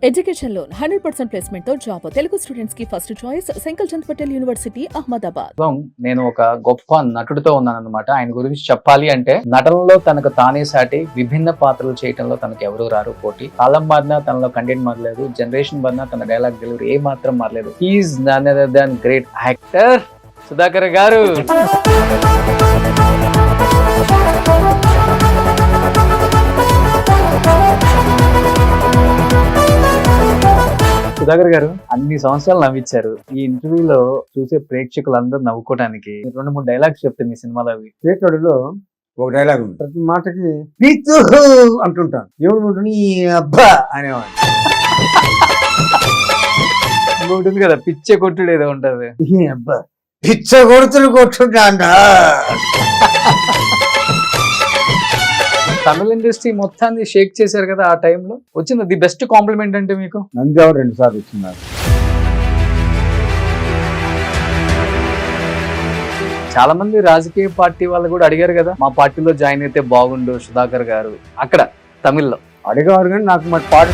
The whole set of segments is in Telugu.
ఎడ్యుకేషన్ లోన్ 100% ప్లేస్మెంట్ తో జాబ్ తెలుగు స్టూడెంట్స్ కి first choice Sankal Chand Patel university Ahmedabad. నేను ఒక గొప్ప నటుడితో ఉన్నాను అనమాట. ఆయన గురించి చెప్పాలి అంటే నటనలో తనకు తానే సాటి, విభిన్న పాత్రలు చేయడంలో తనకు ఎవరు రారు పోటీ. కాలం మారినా తనలో కంటెంట్ మారలేదు, జనరేషన్ మారినా తన డైలాగ్ డెలివరీ ఏ మాత్రం మారలేదు. He's none other than great actor Sudhakar garu. Sudhakar గారు అన్ని సంవత్సరాలు నవ్వించారు. ఈ ఇంటర్వ్యూలో చూసే ప్రేక్షకులందరూ నవ్వుకోవడానికి 2-3 డైలాగ్స్ చెప్తే మీ సినిమాలో అవి. చేతుడిలో ఒక డైలాగ్ ఉంది, ప్రతి మాటకి పీతు అంటుంటాను, ఏమిటి నీ అబ్బా అనేవాడు. ఉంటుంది కదా, పిచ్చే కొట్టుడు ఏదో ఉంటది, అబ్బా పిచ్చ కొడుతులు కొట్టుడా. తమిళ ఇండస్ట్రీ మొత్తాన్ని షేక్ చేశారు కదా ఆ టైంలో. వచ్చింది ది బెస్ట్ కాంప్లిమెంట్ అంటే మీకు? నంది 2 సార్లు ఇచ్చినారు. చాలా మంది రాజకీయ పార్టీ వాళ్ళు కూడా అడిగారు కదా, మా పార్టీలో జాయిన్ అయితే బాగుండు సుధాకర్ గారు. అక్కడ తమిళ్లో అడిగేవారు, కానీ నాకు మరి పాట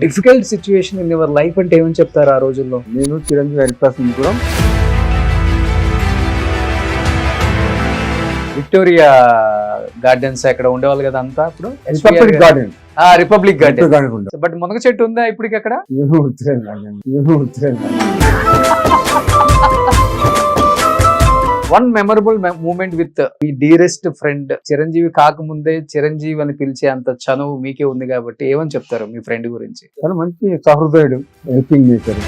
difficult situation in your life అంటే ఏమని చెప్తారు ఆ రోజుల్లో? నేను చిరంజీవి హరిప్రసాద్ కూడా విక్టోరియా గార్డెన్స్ అక్కడ ఉండేవాళ్ళు కదా అంతా. అప్పుడు గార్డెన్, రిపబ్లిక్ గార్డెన్. బట్ మునగ చెట్టు ఉందా ఇప్పటికి అక్కడ? వన్ మెమరబుల్ మూమెంట్ విత్ మీ డియరెస్ట్ ఫ్రెండ్. చిరంజీవి కాకముందే చిరంజీవి అని పిలిచే అంత చనువు మీకే ఉంది కాబట్టి ఏమని చెప్తారు మీ ఫ్రెండ్ గురించి? చాలా మంచి సహృదయుడు, హెల్పింగ్ నేచర్.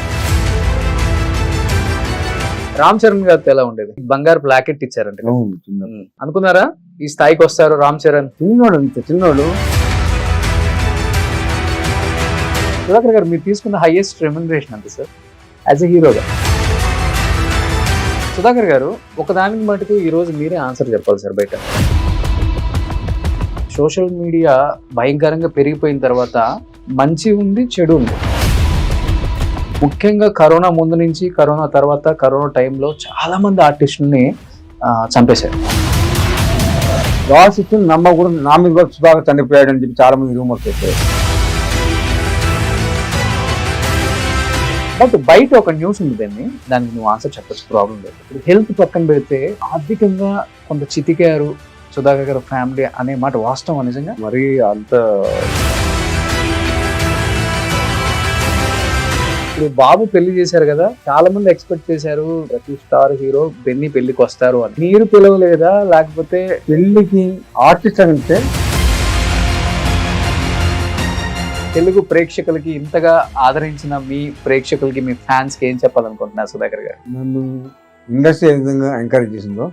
రామ్ చరణ్ గారితో ఎలా ఉండేది? బంగారు ప్లాకెట్ ఇచ్చారంట, అనుకున్నారా ఈ స్థాయికి వస్తారు రామ్ చరణ్? చిన్నోడు, అంతే చిన్నోడు. సుధాకర్ గారు మీరు తీసుకున్న హైయెస్ట్ రెమ్యునరేషన్ అంతే సార్ యాజ్ ఎ హీరోగా? సుధాకర్ గారు ఒకదానికి మటుకు ఈ రోజు మీరే ఆన్సర్ చెప్పాలి సార్. బయట సోషల్ మీడియా భయంకరంగా పెరిగిపోయిన తర్వాత మంచి ఉంది, చెడు ఉంది. ముఖ్యంగా కరోనా ముందు నుంచి, కరోనా తర్వాత, కరోనా టైంలో చాలా మంది ఆర్టిస్టుల్ని చంపేశారు. రాసిచ్చి నమ్మకూడదు, నా మీద కూడా సుధాకర్ చనిపోయాడు అని చెప్పి చాలా మంది రూమర్స్ చేశారు. బట్ బయట ఒక న్యూస్ ఉంది, దానికి నువ్వు ఆన్సర్ చెప్పచ్చు, ప్రాబ్లం లేదు. ఇప్పుడు హెల్త్ పక్కన పెడితే ఆర్థికంగా కొంత చితికారు సుధాకర్ గారు ఫ్యామిలీ అనే మాట వాస్తవం నిజంగా? మరి అంత ఇప్పుడు బాబు పెళ్లి చేశారు కదా, చాలా మంది ఎక్స్పెక్ట్ చేశారు ప్రతి స్టార్ హీరో బెన్నీ పెళ్లికి వస్తారు అని. మీరు పిలవలేదా? లేకపోతే పెళ్లికి ఆర్టిస్ట్ అంటే తెలుగు ప్రేక్షకులకి ఇంతగా ఆదరించిన మీ ప్రేక్షకులకి, మీ ఫ్యాన్స్ కి ఏం చెప్పాలనుకుంటున్నారు సుధాకర్ గారు? నన్ను ఇండస్ట్రీ ఏ విధంగా ఎంకరేజ్ చేసిందో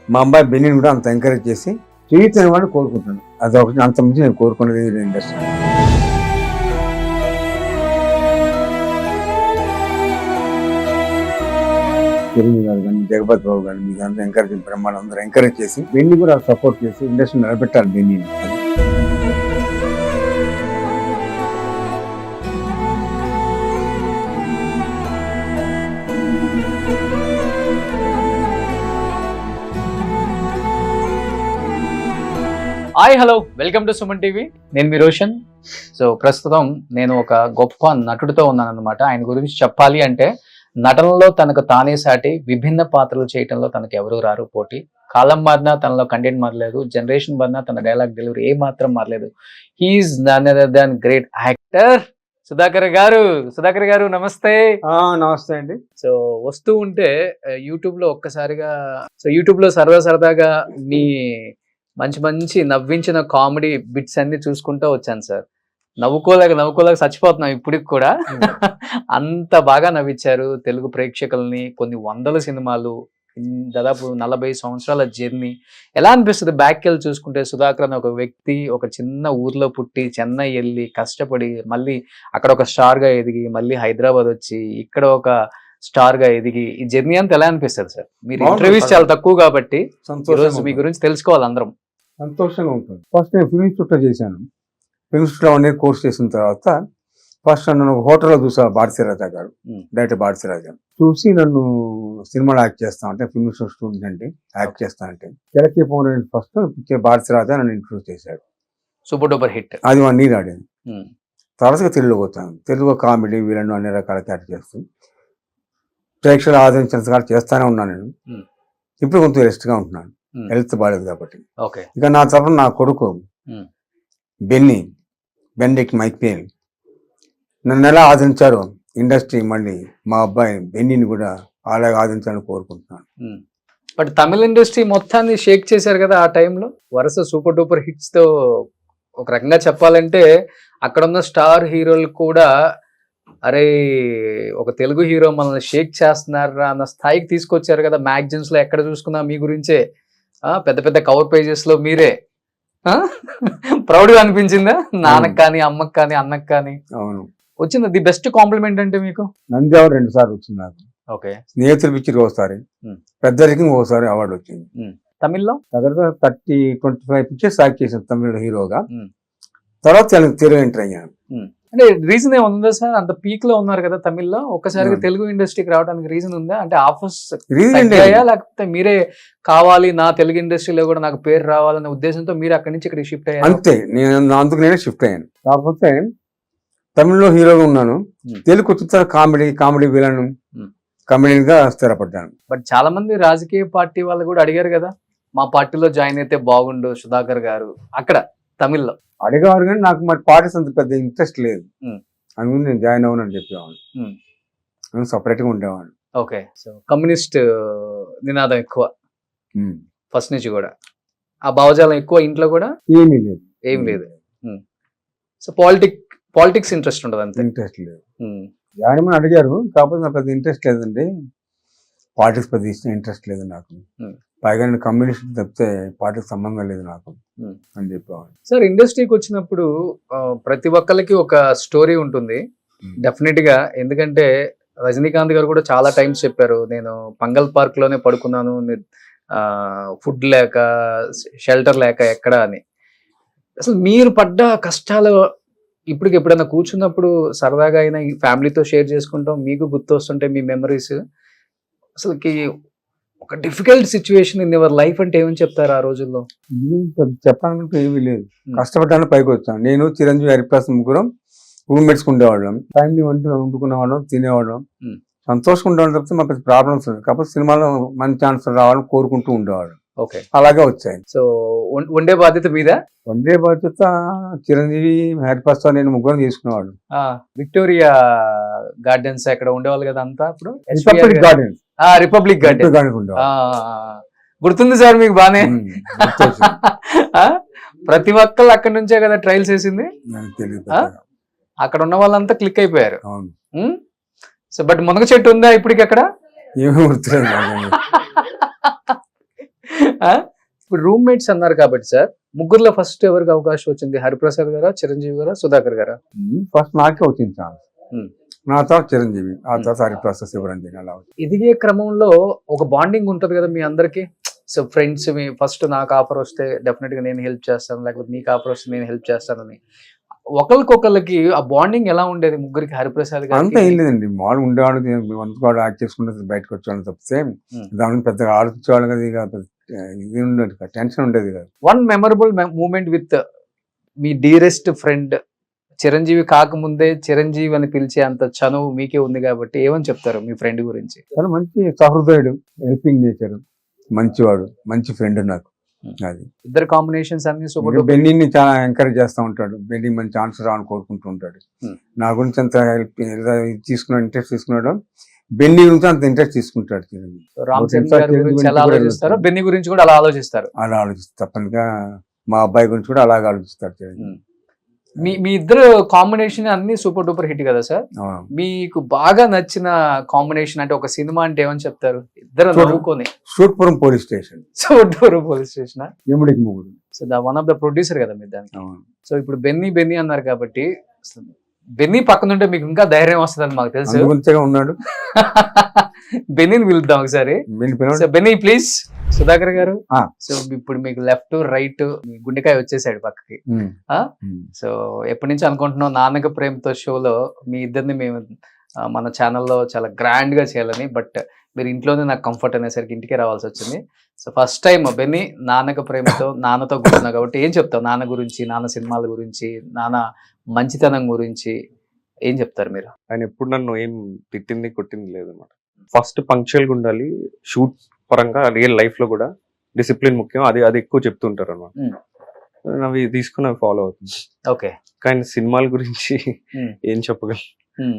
మా అబ్బాయి బెన్నీని కూడా అంత ఎంకరేజ్ చేసి చేయొచ్చని వాడిని కోరుకుంటున్నాను. అది ఒకటి, అంత మంచి నేను కోరుకునేది ఇండస్ట్రీ. చిరంజీవి గారు కానీ, జగపతి బాబు కానీ, మీకు అంతా ఎంకరేజ్, బ్రహ్మాండం అందరూ ఎంకరేజ్ చేసి బెన్నీ కూడా సపోర్ట్ చేసి ఇండస్ట్రీ నిలబెట్టాలి బెన్నీని. Hi, hello, welcome to Suman TV. నేను మీ రోషన్. సో ప్రస్తుతం నేను ఒక గొప్ప నటుడితో ఉన్నాను అనమాట. ఆయన గురించి చెప్పాలి అంటే నటనలో తనకు తానే సాటి, విభిన్న పాత్రలు చేయడంలో తనకు ఎవరు రారు పోటీ. కాలం మారినా తనలో కంటెంట్ మారలేదు, జనరేషన్ మారినా తన డైలాగ్ డెలివరీ ఏ మాత్రం మారలేదు. He's none other than great actor Sudhakar garu. Sudhakar గారు నమస్తే. నమస్తే అండి. సో వస్తూ ఉంటే యూట్యూబ్ లో ఒక్కసారిగా, సో యూట్యూబ్ లో సరదాగా మీ మంచి మంచి నవ్వించిన కామెడీ బిట్స్ అన్ని చూసుకుంటూ వచ్చాను సార్. నవ్వుకోలేక చచ్చిపోతున్నాం ఇప్పటికి కూడా. అంత బాగా నవ్వించారు తెలుగు ప్రేక్షకుల్ని. కొన్ని వందల సినిమాలు, దాదాపు 40 సంవత్సరాల జర్నీ. ఎలా అనిపిస్తుంది బ్యాక్ వెళ్ళి చూసుకుంటే? సుధాకర్ అనే ఒక వ్యక్తి ఒక చిన్న ఊర్లో పుట్టి చెన్నై వెళ్ళి కష్టపడి మళ్ళీ అక్కడ ఒక స్టార్ గా ఎదిగి, మళ్ళీ హైదరాబాద్ వచ్చి ఇక్కడ ఒక స్టార్ గా ఎదిగి, ఈ జర్నీ అంతా ఎలా అనిపిస్తుంది సార్? మీరు ఇంటర్వ్యూస్ చాలా తక్కువ కాబట్టి ఈరోజు మీ గురించి తెలుసుకోవాలి అందరం. సంతోషంగా ఉంటుంది. ఫస్ట్ నేను ఫిల్మ్ ఇన్స్టిట్యూట్ చేశాను. ఫిల్మ్ ఇన్స్టిట్యూట్లో 1 year కోర్స్ చేసిన తర్వాత ఫస్ట్ నన్ను హోటల్లో చూసా భారతీరాజా గారు, డైరెక్టర్ భారతీరాజా చూసి నన్ను సినిమాలో యాక్ట్ చేస్తా అంటే, ఫిల్మ్ ఇన్స్టిట్యూట్ స్టూడెంట్ అంటే యాక్ట్ చేస్తా అంటే, తెలకి పౌర్ణమి ఫస్ట్ భారతీరాజా నన్ను ఇంట్రొడ్యూస్ చేశాడు. Super duper hit. అది 1 year ఆడింది. తరచుగా తెలుగులోకి వచ్చాను. తెలుగు కామెడీ వీళ్ళను అన్ని రకాల క్యారెక్టర్ చేస్తూ ప్రేక్షకులు ఆదరించినంతగా చేస్తానే ఉన్నాను నేను. Hmm. ఇప్పుడు కొంచెం రెస్ట్గా ఉంటున్నాను, Hmm. హెల్త్ బాగాలేదు కాబట్టి. ఓకే. ఇక నా తరఫున నా కొడుకు బెన్నిక్ మైకేల్ నన్ను ఎలా ఆదరించారో ఇండస్ట్రీ మళ్ళీ మా అబ్బాయి బెన్నీని కూడా అలాగే ఆదరించాలని కోరుకుంటున్నాను. బట్ తమిళ ఇండస్ట్రీ మొత్తాన్ని షేక్ చేశారు కదా ఆ టైంలో, వరుస సూపర్ డూపర్ హిట్స్ తో. ఒక రకంగా చెప్పాలంటే అక్కడ ఉన్న స్టార్ హీరోలు కూడా అరే ఒక తెలుగు హీరో మనల్ని షేక్ చేస్తున్నారా అన్న స్థాయికి తీసుకొచ్చారు కదా. మ్యాగజైన్స్ లో ఎక్కడ చూసుకున్నా మీ గురించే, పెద్ద పెద్ద కవర్ పేజెస్ లో మీరే. ప్రౌడ్ గా అనిపించిందా నాన్నకు కానీ, అమ్మకి కానీ, అన్నకు కానీ? అవును, వచ్చింది. ది బెస్ట్ కాంప్లిమెంట్ అంటే మీకు నంది అవార్డు 2 సార్లు వచ్చింది నాకు. ఓకే. స్నేహితుల పిక్చర్ ఒకసారి, పెద్దరికి ఒకసారి అవార్డు వచ్చింది. తమిళ్లో దగ్గర 25 పిక్చర్స్ యాక్ట్ చేశాను తమిళ హీరోగా. తర్వాత తెలుగు ఎంటర్ అయ్యాను. అంటే రీజన్ ఏముందా సార్? అంత పీక్ లో ఉన్నారు కదా తమిళ్లో, ఒక్కసారిగా తెలుగు ఇండస్ట్రీకి రావడానికి రీజన్ ఉందా? అంటే ఆఫర్స్ లేకపోతే మీరే కావాలి నా తెలుగు ఇండస్ట్రీలో కూడా నాకు పేరు రావాలనే ఉద్దేశంతో మీరు అక్కడి నుంచి ఇక్కడ షిఫ్ట్ అయ్యారు? అంతే, నేను అందుకు నేనే షిఫ్ట్ అయ్యాను. కాకపోతే తమిళ్లో హీరోగా ఉన్నాను, తెలుగు వచ్చిన కామెడీ విలను కమెడియన్ గా స్థిరపడ్డాను. బట్ చాలా మంది రాజకీయ పార్టీ వాళ్ళు కూడా అడిగారు కదా, మా పార్టీలో జాయిన్ అయితే బాగుండు సుధాకర్ గారు, అక్కడ తమిళ్లో అడిగేవారు. కానీ నాకు మరి పార్టీస్ అంత పెద్ద ఇంట్రెస్ట్ లేదు, అందుకని నేను జాయిన్ అవ్వనని చెప్పేవాడు, సపరేట్ గా ఉండేవాడు. ఓకే. సో కమ్యూనిస్ట్ నినాదం ఎక్కువ ఫస్ట్ నుంచి కూడా, ఆ భావజాలం ఎక్కువ ఇంట్లో కూడా ఏం లేదు. సో పాలిటిక్స్ ఇంట్రెస్ట్ ఉండదు, అంతే. ఇంట్రెస్ట్ లేదు. జాయిన్ అని అడిగారు, కాకపోతే నాకు పెద్ద ఇంట్రెస్ట్ లేదండి, పాలిటిక్స్ పెద్ద ఇంట్రెస్ట్ లేదు నాకు. పైగా నేను కమ్యూనిస్ట్ తప్పితే పార్టీకి సంబంధం లేదు నాకు అని చెప్పేవాడు. సార్ ఇండస్ట్రీకి వచ్చినప్పుడు ప్రతి ఒక్కరికి ఒక స్టోరీ ఉంటుంది డెఫినెట్ గా. ఎందుకంటే రజనీకాంత్ గారు కూడా చాలా టైమ్స్ చెప్పారు, నేను పంగల్ పార్క్ లోనే పడుకున్నాను, ఫుడ్ లేక షెల్టర్ లేక ఎక్కడ అని. అసలు మీరు పడ్డ కష్టాలు ఇప్పటికి ఎప్పుడైనా కూర్చున్నప్పుడు సరదాగా అయినా ఈ ఫ్యామిలీతో షేర్ చేసుకుంటాం, మీకు గుర్తొస్తుంటే మీ మెమరీస్, అసలుకి ఒక difficult situation in your life అంటే ఏమని చెప్తారు ఆ రోజుల్లో? చెప్పాలంటే ఏమీ లేదు, కష్టపడ్డాను పైకి వచ్చాను. నేను చిరంజీవి హరిప్రసాద్ ముగ్గురం రూమ్మేట్స్ ఉండేవాళ్ళం, ఫ్యామిలీ వండుకునేవాళ్ళం, తినేవాళ్ళం, సంతోషంగా ఉండేవాళ్ళం తప్పితే మాకు ప్రాబ్లమ్స్ ఉంది. కాకపోతే సినిమాలో మంచి ఛాన్స్ రావాలని కోరుకుంటూ ఉండేవాళ్ళం. ఓకే, అలాగే వచ్చాయి. సో వండే బాధ్యత మీద? వండే బాధ్యత చిరంజీవి హరిప్రసాద్ నేను ముగ్గురం తీసుకునేవాళ్ళు. విక్టోరియా గార్డెన్స్ అక్కడ ఉండేవాళ్ళు కదా అంతా. అప్పుడు గార్డెన్స్, రిపబ్లిక్ గార్డెన్ గుర్తుంది సార్ మీకు బానే? ప్రతి ఒక్కళ్ళు అక్కడ నుంచే కదా ట్రయల్స్ వేసింది. అక్కడ ఉన్న వాళ్ళంతా క్లిక్ అయిపోయారు. సో బట్ మునగ చెట్టు ఉందా ఇప్పటికి అక్కడ? ఏమీ గుర్తులేదు. ఇప్పుడు రూమ్మేట్స్ అన్నారు కాబట్టి సార్, ముగ్గురులో ఫస్ట్ ఎవరికి అవకాశం వచ్చింది? హరిప్రసాద్ గారా, చిరంజీవి గారా, సుధాకర్ గారా? ఫస్ట్ నాకే వచ్చింది ఛాన్స్, నా తర్వాత చిరంజీవి, ఆ తర్వాత హరిప్రసాద్, శివరంజన్. అలా ఎదిగే క్రమంలో ఒక బాండింగ్ ఉంటది కదా మీ అందరికి. సో ఫ్రెండ్స్, మీ ఫస్ట్ నాకు ఆఫర్ వస్తే డెఫినెట్ గా నేను హెల్ప్ చేస్తాను, లేకపోతే నీకు ఆఫర్ వస్తే నేను హెల్ప్ చేస్తానని ఒకరికొకరికి ఆ బాండింగ్ ఎలా ఉండేది ముగ్గురికి? హరిప్రసాద్ గారు అంతా ఏం లేదండి, మామూలు ఉండేవాడు, వంతుకోవడం, యాక్ట్ చేసుకుంటే బయటకు వచ్చేవాళ్ళు తప్పితే దాని పెద్దగా ఆలోచించేవాళ్ళు కదా, ఇక ఇది ఉండేది, టెన్షన్ ఉండేది కదా. వన్ మెమరబుల్ మూమెంట్ విత్ మీ డియరెస్ట్ ఫ్రెండ్ చిరంజీవి కాకముందే చిరంజీవి అని పిలిచే అంత చనువు మీకే ఉంది కాబట్టి ఏమని చెప్తారు మీ ఫ్రెండ్ గురించి? చాలా మంచి సహృదయుడు, హెల్పింగ్ నేచర్, మంచివాడు, మంచి ఫ్రెండ్ నాకు. అది ఇద్దరు కాంబినేషన్స్ అన్ని సూపర్. బెన్నీని చాలా ఎంకరేజ్ చేస్తూ ఉంటాడు, బెన్నీ మంచి ఆన్సర్ రావాలని కోరుకుంటూ ఉంటాడు. నా గురించి అంత హెల్ప్ తీసుకున్నాడు, ఇంట్రెస్ట్ తీసుకున్నాడు, బెన్నీ గురించి అంత ఇంట్రెస్ట్ తీసుకుంటాడు. రామ్ చరణ్ గారి గురించి ఎలా ఆలోచిస్తారు, బెన్నీ గురించి కూడా అలా ఆలోచిస్తారు. అలా ఆలోచిస్తారు తప్పనిగా. మా అబ్బాయి గురించి కూడా అలాగే ఆలోచిస్తాడు. మీ ఇద్దరు కాంబినేషన్ అన్ని సూపర్ డూపర్ హిట్ కదా సార్. మీకు బాగా నచ్చిన కాంబినేషన్ అంటే ఒక సినిమా అంటే ఏమని చెప్తారు? ఇద్దరు నవ్వుకొని సూట్పురం పోలీస్ స్టేషన్. సూట్పురం పోలీస్ స్టేషన్, ఎముడికి మొగుడు. So one of the producer కదా మీరు దానికి. సో ఇప్పుడు బెన్నీ అన్నారు కాబట్టి బెన్నీ పక్కన ఉంటే మీకు ఇంకా ధైర్యం వస్తుందని మాకు తెలుసు. ఉన్నాడు. బెన్నీని పిలుద్దాం ఒకసారి. Benny please. సుధాకర్ గారు, సో ఇప్పుడు మీకు లెఫ్ట్ రైట్ మీ గుండెకాయ వచ్చేసాడు పక్కకి. సో ఎప్పటి నుంచి అనుకుంటున్నాం నాన్నక ప్రేమతో షోలో మీ ఇద్దరిని మేము మన ఛానల్లో చాలా గ్రాండ్ గా చేయాలని, బట్ మీరు ఇంట్లోనే నాకు కంఫర్ట్ అనేసరికి ఇంటికే రావాల్సి వచ్చింది. సో ఫస్ట్ టైం బెన్నీ నాన్నక ప్రేమతో నాన్నతో కూర్చున్నావు కాబట్టి ఏం చెప్తావు నాన్న గురించి, నాన్న సినిమాల గురించి, నాన్న మంచితనం గురించి ఏం చెప్తారు మీరు? ఆయన ఎప్పుడు నన్ను ఏం తిట్టింది కొట్టింది లేదన్నమాట. ఫస్ట్ పంక్చువల్గా ఉండాలి, షూట్ పరంగా రియల్ లైఫ్ లో కూడా డిసిప్లిన్ ముఖ్యం, అది ఎక్కువ చెప్తుంటారు అనమాట. అవి తీసుకుని అవి ఫాలో అవుతుంది. ఓకే. కానీ సినిమాల గురించి ఏం చెప్పగలను,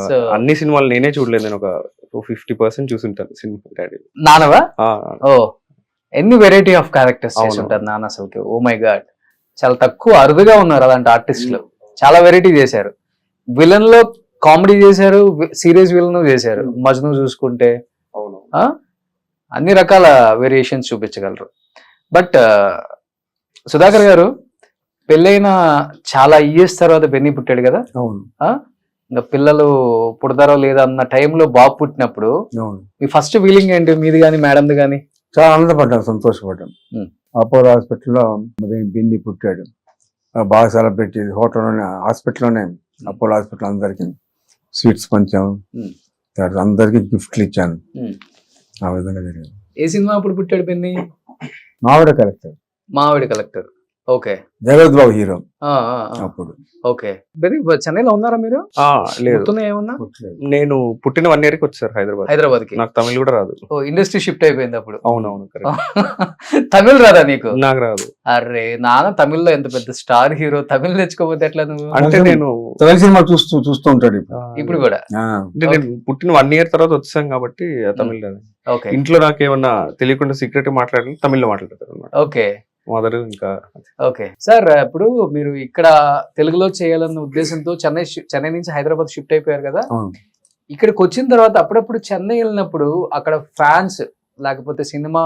So- అన్ని సినిమాలు నేనే చూడలేదు, నేను ఒక 50% చూసుంటాను సినిమా డాడీ. నాన్నవా? ఆ, ఓ ఎన్ని వెరైటీ ఆఫ్ క్యారెక్టర్స్ చేసి అవును. ఉంటారు నాన్న అసలుకి. ఓ మై గాడ్, చాలా తక్కువ అరుదుగా ఉన్నారు అలాంటి ఆర్టిస్టులు. చాలా వెరైటీ చేశారు. విలన్ లో కామెడీ చేశారు, సీరియస్ విలన్ చేశారు. మజ్ను చూసుకుంటే అవును. అన్ని రకాల వేరియేషన్స్ చూపించగలరు. బట్ సుధాకర్ గారు పెళ్ళైన చాలా ఇయర్స్ తర్వాత బెన్నీ పుట్టాడు కదా. అవును ఇంకా పిల్లలు పుడతారో లేదా అన్న టైంలో బాబు పుట్టినప్పుడు అవును మీ ఫస్ట్ ఫీలింగ్ ఏంటి, మీది కానీ మేడంది కానీ? చాలా ఆనందపడ్డాం, సంతోషపడ్డాం. అపోలో హాస్పిటల్లో బిన్ని పుట్టాడు, బాగా సెలబ్రేట్ చేసి హోటల్లోనే హాస్పిటల్లోనే అపోలో హాస్పిటల్ అందరికి స్వీట్స్ పంచాము, తర్వాత అందరికి గిఫ్ట్లు ఇచ్చాను. ఆ విధంగా జరిగింది. ఏ సినిమా అప్పుడు పుట్టాడు బెన్నీ? మావిడ కలెక్టర్, మావిడి కలెక్టర్. ఓకే. జగత్ బాబు హీరో అప్పుడు. ఓకే. బెన్నీ చెన్నైలో ఉన్నారా మీరు? లేదు, గుర్తున్నాయా ఏమన్నా? పుట్టలేదు. నేను పుట్టిన 1 year కి వచ్చారు హైదరాబాద్ కి. నాకు తమిళ్ కూడా రాదు. ఓ ఇండస్ట్రీ షిఫ్ట్ అయిపోయింది అప్పుడు. అవునవును, correct. తమిళ్ రాదా నీకు? నాకు రాదు. అరే నాన్న తమిళ్లో ఎంత పెద్ద స్టార్ హీరో, తమిళ్ నేర్చుకోకపోతే ఎట్లా నువ్వు? అంటే నేను తమిళ సినిమా చూస్తూ ఉంటాడు ఇప్పుడు. ఇప్పుడు కూడా? అంటే నేను పుట్టిన 1 year తర్వాత వచ్చాం కాబట్టి తమిళ్ రాదు. ఓకే. ఇంట్లో నాకు ఏమన్నా తెలియకుండా సీక్రెట్ మాట్లాడాలి, తమిళ్లో మాట్లాడతారు అనమాట ఓకే. మదర్. ఇంకా ఓకే సార్, ఇప్పుడు మీరు ఇక్కడ తెలుగులో చేయాలన్న ఉద్దేశంతో చెన్నై నుంచి హైదరాబాద్ షిఫ్ట్ అయిపోయారు కదా. అవును. ఇక్కడికి వచ్చిన తర్వాత అప్పుడప్పుడు చెన్నై వెళ్ళినప్పుడు అక్కడ ఫ్యాన్స్ లేకపోతే సినిమా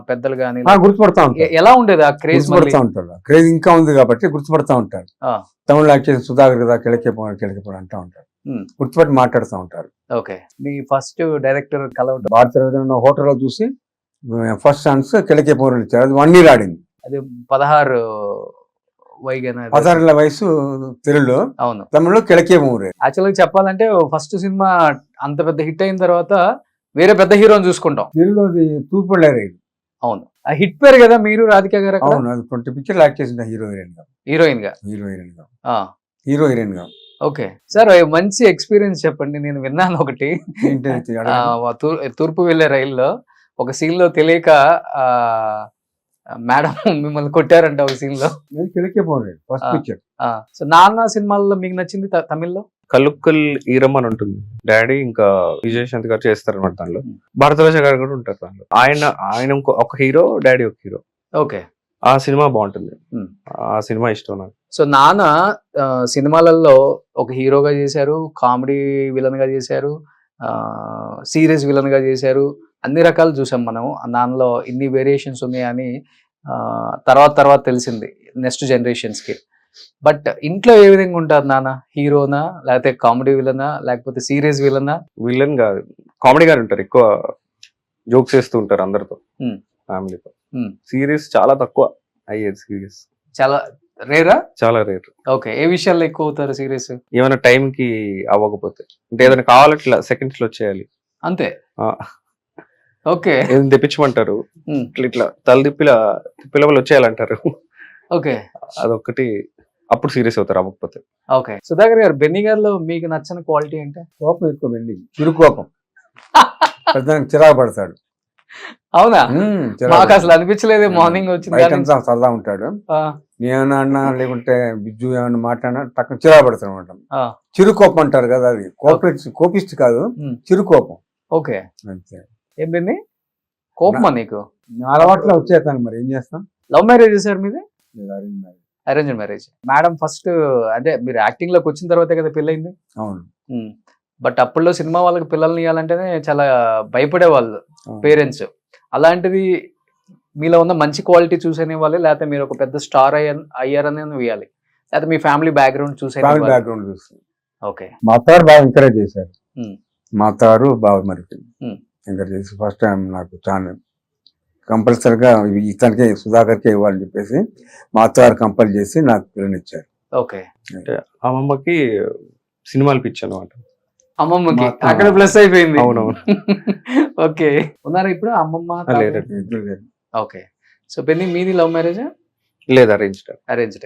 పెద్దలు కానీ గుర్తుపడతా ఉంటారు. ఎలా ఉండేది ఆ క్రేజ్? గుర్తుపడతా ఉంటారు, క్రేజ్ ఇంకా ఉంది కాబట్టి గుర్తుపడతా ఉంటారు. తమిళ యాక్ట్ చేసి సుధాకర్ కదా కిళకే అంటా ఉంటారు, గుర్తుపట్టి మాట్లాడుతూ ఉంటారు. ఓకే. మీ ఫస్ట్ డైరెక్టర్ కలవడం భారతీయ హోటల్లో చూసి ఫస్ట్ ఛాన్స్ కిళకే పౌరులు ఇచ్చారు. అది 1 year ఆడింది. అది 16 వైగన 16 వయసు తెలుగులో, అవును. తమిళలో కిళకే పౌరు. యాక్చువల్గా చెప్పాలంటే ఫస్ట్ సినిమా అంత పెద్ద హిట్ అయిన తర్వాత వేరే పెద్ద హీరోని చూసుకుంటాం. తెలుగులో తూర్పులేరు. అవును, ఆ హిట్ పేరు కదా మీరు రాధిక గారు. అవును, అది 20 పిక్చర్లు యాక్ట్ చేసింది హీరోయిన్ గా. హీరో హీరోయిన్ గా. ఓకే సార్, మంచి ఎక్స్పీరియన్స్ చెప్పండి. నేను విన్నాను ఒకటి, తూర్పు వెళ్లే రైల్లో ఒక సీన్ లో తెలియక మేడం మిమ్మల్ని కొట్టారంట ఒక సీన్ లో. కిళకే పౌరు ఫస్ట్ పిక్చర్. సో నాన్న సినిమాల్లో మీకు నచ్చింది తమిళ్లో? కలుక్కల్ ఈరమ్ అని ఉంటుంది, డాడీ ఇంకా విజయశాంతి గారు చేస్తారు అనమాట. దానిలో భారతరాజ గారు కూడా ఉంటారు దానిలో. ఆయన ఒక హీరో, డాడీ ఒక హీరో. ఓకే. ఆ సినిమా బాగుంటుంది, ఆ సినిమా ఇష్టం నాకు. సో నాన్న సినిమాలలో ఒక హీరోగా చేశారు, కామెడీ విలన్ గా చేశారు, సీరియస్ విలన్ గా చేశారు, అన్ని రకాలు చూసాం మనం. నాన్నలో ఇన్ని వేరియేషన్స్ ఉన్నాయని తర్వాత తెలిసింది నెక్స్ట్ జనరేషన్స్ కి. బట్ ఇంట్లో ఏ విధంగా ఉంటారు నాన్న? హీరోనా లేకపోతే కామెడీ విలనా లేకపోతే సీరియస్ విలనా? విలన్ కాదు, కామెడీ గారు ఉంటారు, ఎక్కువ జోక్స్ చేస్తూ ఉంటారు అందరితో, ఫ్యామిలీతో. సీరియస్ చాలా తక్కువ అయ్యేది, సీరియస్ చాలా రేరా, చాలా రేర్. ఓకే. ఏ విషయాల్లో ఎక్కువ అవుతారు సీరియస్? ఏమైనా టైం కి అవ్వకపోతే, అంటే ఏదైనా కావాలంటే ఇట్లా సెకండ్స్ లో వచ్చేయాలి అంతే. ఓకే. ఏదైనా తెప్పించమంటారు, ఇట్లా తిప్పిలవలు వచ్చేయాలంటారు. ఓకే. అదొక్కటి, అప్పుడు సీరియస్ అవుతారు అవ్వకపోతే. ఓకే. సుధాకర్ గారు, బెన్నీ గారిలో మీకు నచ్చిన క్వాలిటీ అంటే? కోపం ఎక్కువ, బెన్నీ చిరుకోపం, పెద్దానికి చిరాకు పడతాడు. అవునా? మాకు అసలు అనిపించలేదు. మార్నింగ్ వచ్చింది సరదా ఉంటాడు, ఏమన్నా అన్నా లేకుంటే బిజ్జు ఏమన్నా మాట్లాడినా టక్కన చిరాకు పడతాడు అనమాట. చిరుకోపం అంటారు కదా, అది కోపిస్ట్ కాదు, చిరుకోపం. ఓకే. అంతే. ఏం బెన్నీ, కోపమా నీకు? అలవాట్లో వచ్చేస్తాను, మరి ఏం చేస్తాం. లవ్ మ్యారేజ్ సార్ మీది? Arrange marriage. మేడం ఫస్ట్ అంటే మీరు యాక్టింగ్ లోకి వచ్చిన తర్వాతే కదా పెళ్ళైంది? అవును. బట్ అప్పుల్లో సినిమా వాళ్ళకి పిల్లల్ని ఇవ్వాలంటేనే చాలా భయపడే వాళ్ళు పేరెంట్స్. అలాంటిది మీలో ఉన్న మంచి క్వాలిటీ చూసేనే వాళ్ళే, లేకపోతే మీరు ఒక పెద్ద స్టార్ అయ్యారని ఇవ్వాలి, లేకపోతే మీ ఫ్యామిలీ బ్యాక్గ్రౌండ్ చూసే? బ్యాక్గ్రౌండ్ చూసి. ఓకే. మా అత్తగారు బాగా ఎంకరేజ్ చేశారు, మా అత్తగారు బాగా మరి ఎంకరేజ్ చేసి ఫస్ట్ టైం నాకు ఛానల్ కంపల్సరిగా ఇతనికే సుధాకర్కే ఇవ్వాలని చెప్పేసి మా అత్తగారు కంపల్ చేసి నాకు పిల్లనిచ్చారు. ఓకే. అంటే అమ్మమ్మకి సినిమాలు పిచ్చి అనమాట. అమ్మమ్మకి మా- అక్కడ ప్లస్ అయిపోయింది. అవునవును. ఓకే, ఉన్నారా ఇప్పుడు అమ్మమ్మ? లేదండి. ఇద్దరు లేరు. ఓకే. సో పెళ్లి మీది లవ్ మ్యారేజా లేదు, అరేంజ్డ్. అరేంజ్డ్?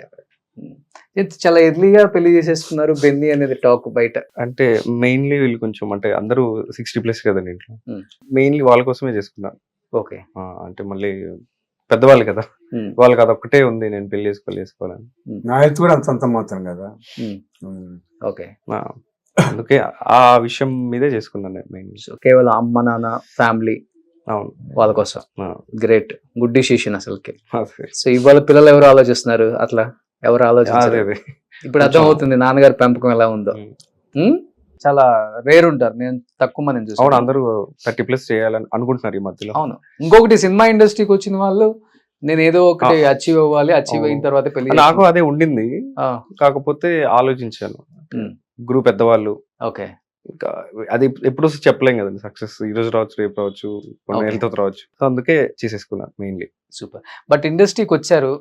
చాలా ఎర్లీగా పెళ్లి చేసేసుకున్నారు బెన్నీ అనేది టాక్ బయట. అంటే మెయిన్లీ వీళ్ళు కొంచెం అంటే అందరూ 60+ కదండి ఇంట్లో. Hmm. మెయిన్లీ వాళ్ళ కోసమే చేసుకున్నాను. ఓకే. అంటే మళ్ళీ పెద్దవాళ్ళు కదా, వాళ్ళకి అదొక్కటే ఉంది, నేను పెళ్లి చేసుకోవాలని. నా ఎత్తు కూడా అంత మాత్రం కదా. ఓకే. అందుకే ఆ విషయం మీదే చేసుకున్నాను నేను మెయిన్లీ. సో కేవలం అమ్మ నాన్న ఫ్యామిలీ అవును. వాళ్ళ కోసం. గ్రేట్, గుడ్ డిసిషన్ అసలుకి. అదే. సో ఇవాళ పిల్లలు ఎవరు ఆలోచిస్తున్నారు అట్లా? ఎవరు అదే ఆలోచించారు? అదే. ఇప్పుడు అర్థం అవుతుంది నాన్నగారి పెంపకం ఎలా ఉందో. ఉమ్? చాలా రేర్ ఉంటారు, నేను తక్కువ మంది అవును, చూసాను. అందరూ 30+ చేయాలని అనుకుంటున్నారు ఈ మధ్యలో. అవును. ఇంకొకటి సినిమా ఇండస్ట్రీకి వచ్చిన వాళ్ళు నేను ఏదో ఒకటి అచీవ్ అవ్వాలి, అచీవ్ అయిన అవును. తర్వాత పెళ్లి నాకు అదే ఉండింది, ఆ, కాకపోతే ఆలోచించాను. ఉమ్. గురువు పెద్దవాళ్ళు ఓకే. ఇంకా అది ఎప్పుడు చెప్పలేం కదండి. సక్సెస్ ఈ రోజు రావచ్చు, రేపు రావచ్చు, కొన్ని Okay. నెలతో రావచ్చు. సో అందుకే చేసేసుకున్నాను మెయిన్లీ. సూపర్. బట్ ఇండస్ట్రీకి వచ్చారు,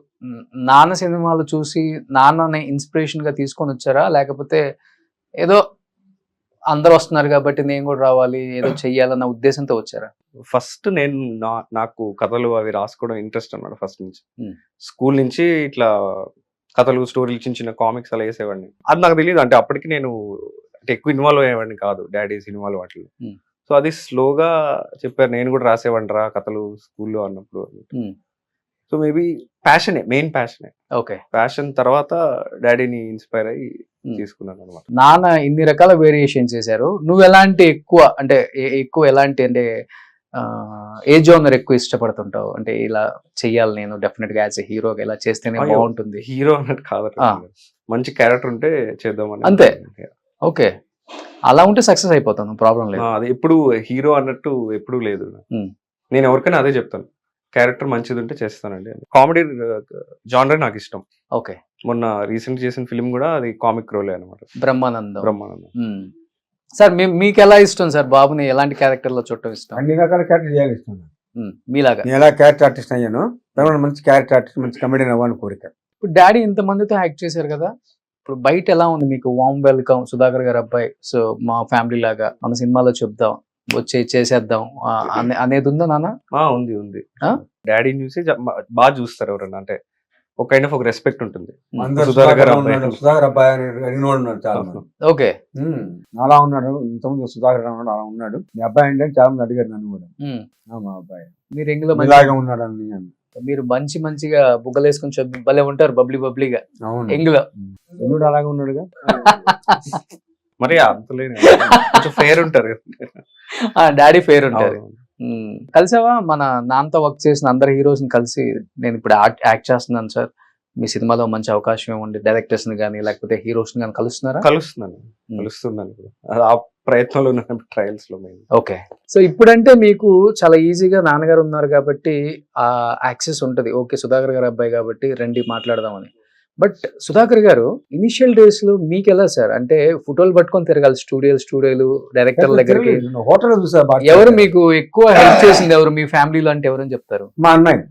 నాన్న సినిమాలు చూసి నాన్నని ఇన్స్పిరేషన్ గా తీసుకొని వచ్చారా, లేకపోతే ఏదో అందరూ వస్తున్నారు కాబట్టి నేను కూడా రావాలి ఏదో చెయ్యాలన్న ఉద్దేశంతో వచ్చారా? ఫస్ట్ నేను నాకు కథలు అవి రాసుకోవడం ఇంట్రెస్ట్ అన్నమాట ఫస్ట్ నుంచి. Hmm. స్కూల్ నుంచి ఇట్లా కథలు, స్టోరీలు, చిన్న చిన్న కామిక్స్ అలా వేసేవాడిని. అది నాకు తెలియదు, అంటే అప్పటికి నేను అంటే ఎక్కువ ఇన్వాల్వ్ అయ్యేవాడిని కాదు డాడీ సినిమాలు వాటిలో. Hmm. సో అది స్లోగా చెప్పారు, నేను కూడా రాసేవాడిని రా కథలు స్కూల్లో అన్నప్పుడు. Hmm. సో మేబీ ప్యాషనే, మెయిన్ ప్యాషనే. ఓకే. ప్యాషన్ తర్వాత డాడీని ఇన్స్పైర్ అయ్యి Hmm. తీసుకున్నాను అనమాట. నాన్న ఇన్ని రకాల వేరియేషన్ చేశారు, నువ్వు ఎలాంటి ఎక్కువ అంటే ఎక్కువ ఎలాంటి అంటే ఏ జోనర్ ఎక్కువ ఇష్టపడుతుంటావు? అంటే ఇలా చెయ్యాలి నేను డెఫినెట్ గా యాజ్ ఎ హీరోగా ఇలా చేస్తేనే అయ్యో. బాగుంటుంది. హీరో అన్నట్టు కాదు, మంచి క్యారెక్టర్ ఉంటే చేద్దామని అంతే. ఓకే, అలా ఉంటే సక్సెస్ అయిపోతాను, ప్రాబ్లం లేదు. అది ఎప్పుడు హీరో అన్నట్టు ఎప్పుడు లేదు. Hmm. నేను ఎవరికైనా అదే చెప్తాను, క్యారెక్టర్ మంచిది ఉంటే చేస్తానండి. కామెడీ జానర్ నాకు ఇష్టం. ఓకే. మొన్న రీసెంట్ చేసిన ఫిల్మ్ కూడా అది కామిక్ రోలే అనమాట, బ్రహ్మానందం. బ్రహ్మానందం. సార్ మీకు ఎలా ఇష్టం సార్ బాబుని ఎలాంటి క్యారెక్టర్ లో చూడటం ఇష్టం? అన్ని రకాల క్యారెక్టర్ చేయాలి ఇష్టం నాకు. మీలాగా నేను ఎలా క్యారెక్టర్ ఆర్టిస్ట్ అయ్యాను, తర్వాత మంచి క్యారెక్టర్ ఆర్టిస్ట్, మంచి కమెడియన్ అవ్వాలని కోరిక. ఇప్పుడు డాడీ ఇంత మందితో యాక్ట్ చేశారు కదా, ఇప్పుడు బయట ఎలా ఉంది మీకు? వామ్ వెల్కమ్ సుధాకర్ గారు అబ్బాయి, సో మా ఫ్యామిలీ లాగా మన సినిమాలో చెప్దాం, వచ్చి చేసేద్దాం అనేది ఉందా నాన్న? ఉంది ఉంది. ఆ? డాడీని చూసి బాగా చూస్తారు ఎవరన్నా, అంటే ఒక కైండ్ ఆఫ్ ఒక రెస్పెక్ట్ ఉంటుంది. అందరూ సుధాకర్ గారు ఉన్నాడు, అబ్బాయి. సుధాకర్ అబ్బాయి అని అడిగినోడు ఉన్నాడు చాలా మంది. ఓకే. అలా ఉన్నాడు, ఇంతకుముందు సుధాకర్ ఉన్నాడు, అలా ఉన్నాడు. మీ అబ్బాయి అంటే చాలా మంది అడిగారు నన్ను కూడా. మా అబ్బాయి మీరు ఎంగిలో ఇలాగే ఉన్నాడు అని నేను. మీరు మంచిగా బుగ్గలేసుకుని భలే ఉంటారు, బబ్లీగా అవును, ఎంగిలో. ఎన్నుడు అలాగే ఉన్నాడుగా. మరి అంతలేదు, కొంచెం ఫేర్ ఉంటారు. డాడీ ఫేర్ ఉంటారు. కలిసావా మన నాన్నతో వర్క్ చేసిన అందరు హీరోస్ ని కలిసి, నేను ఇప్పుడు యాక్ట్ చేస్తున్నాను సార్, మీ సినిమాలో మంచి అవకాశం ఏముంది, డైరెక్టర్స్ ని కానీ లేకపోతే హీరోస్ ని కానీ కలుస్తున్నారా? కలుస్తున్నాను ఇప్పుడు. ఆ ప్రయత్నంలో ఉన్న ట్రయల్స్ లో మెయిన్. ఓకే. సో ఇప్పుడంటే మీకు చాలా ఈజీగా నాన్నగారు ఉన్నారు కాబట్టి ఆ యాక్సెస్ ఉంటది, ఓకే సుధాకర్ గారు అబ్బాయి కాబట్టి రండి మాట్లాడదామని. బట్ సుధాకర్ గారు ఇనిషియల్ డేస్ లో మీకు ఎలా సార్, అంటే ఫోటోలు పట్టుకొని తిరగాలి స్టూడియోలు డైరెక్టర్ల దగ్గరికి. హోటల్ చూసా. ఎవరు మీకు ఎక్కువ హెల్ప్ చేసింది ఎవరు మీ ఫ్యామిలీలో అంటే ఎవరని చెప్తారు? మా అన్నయ్య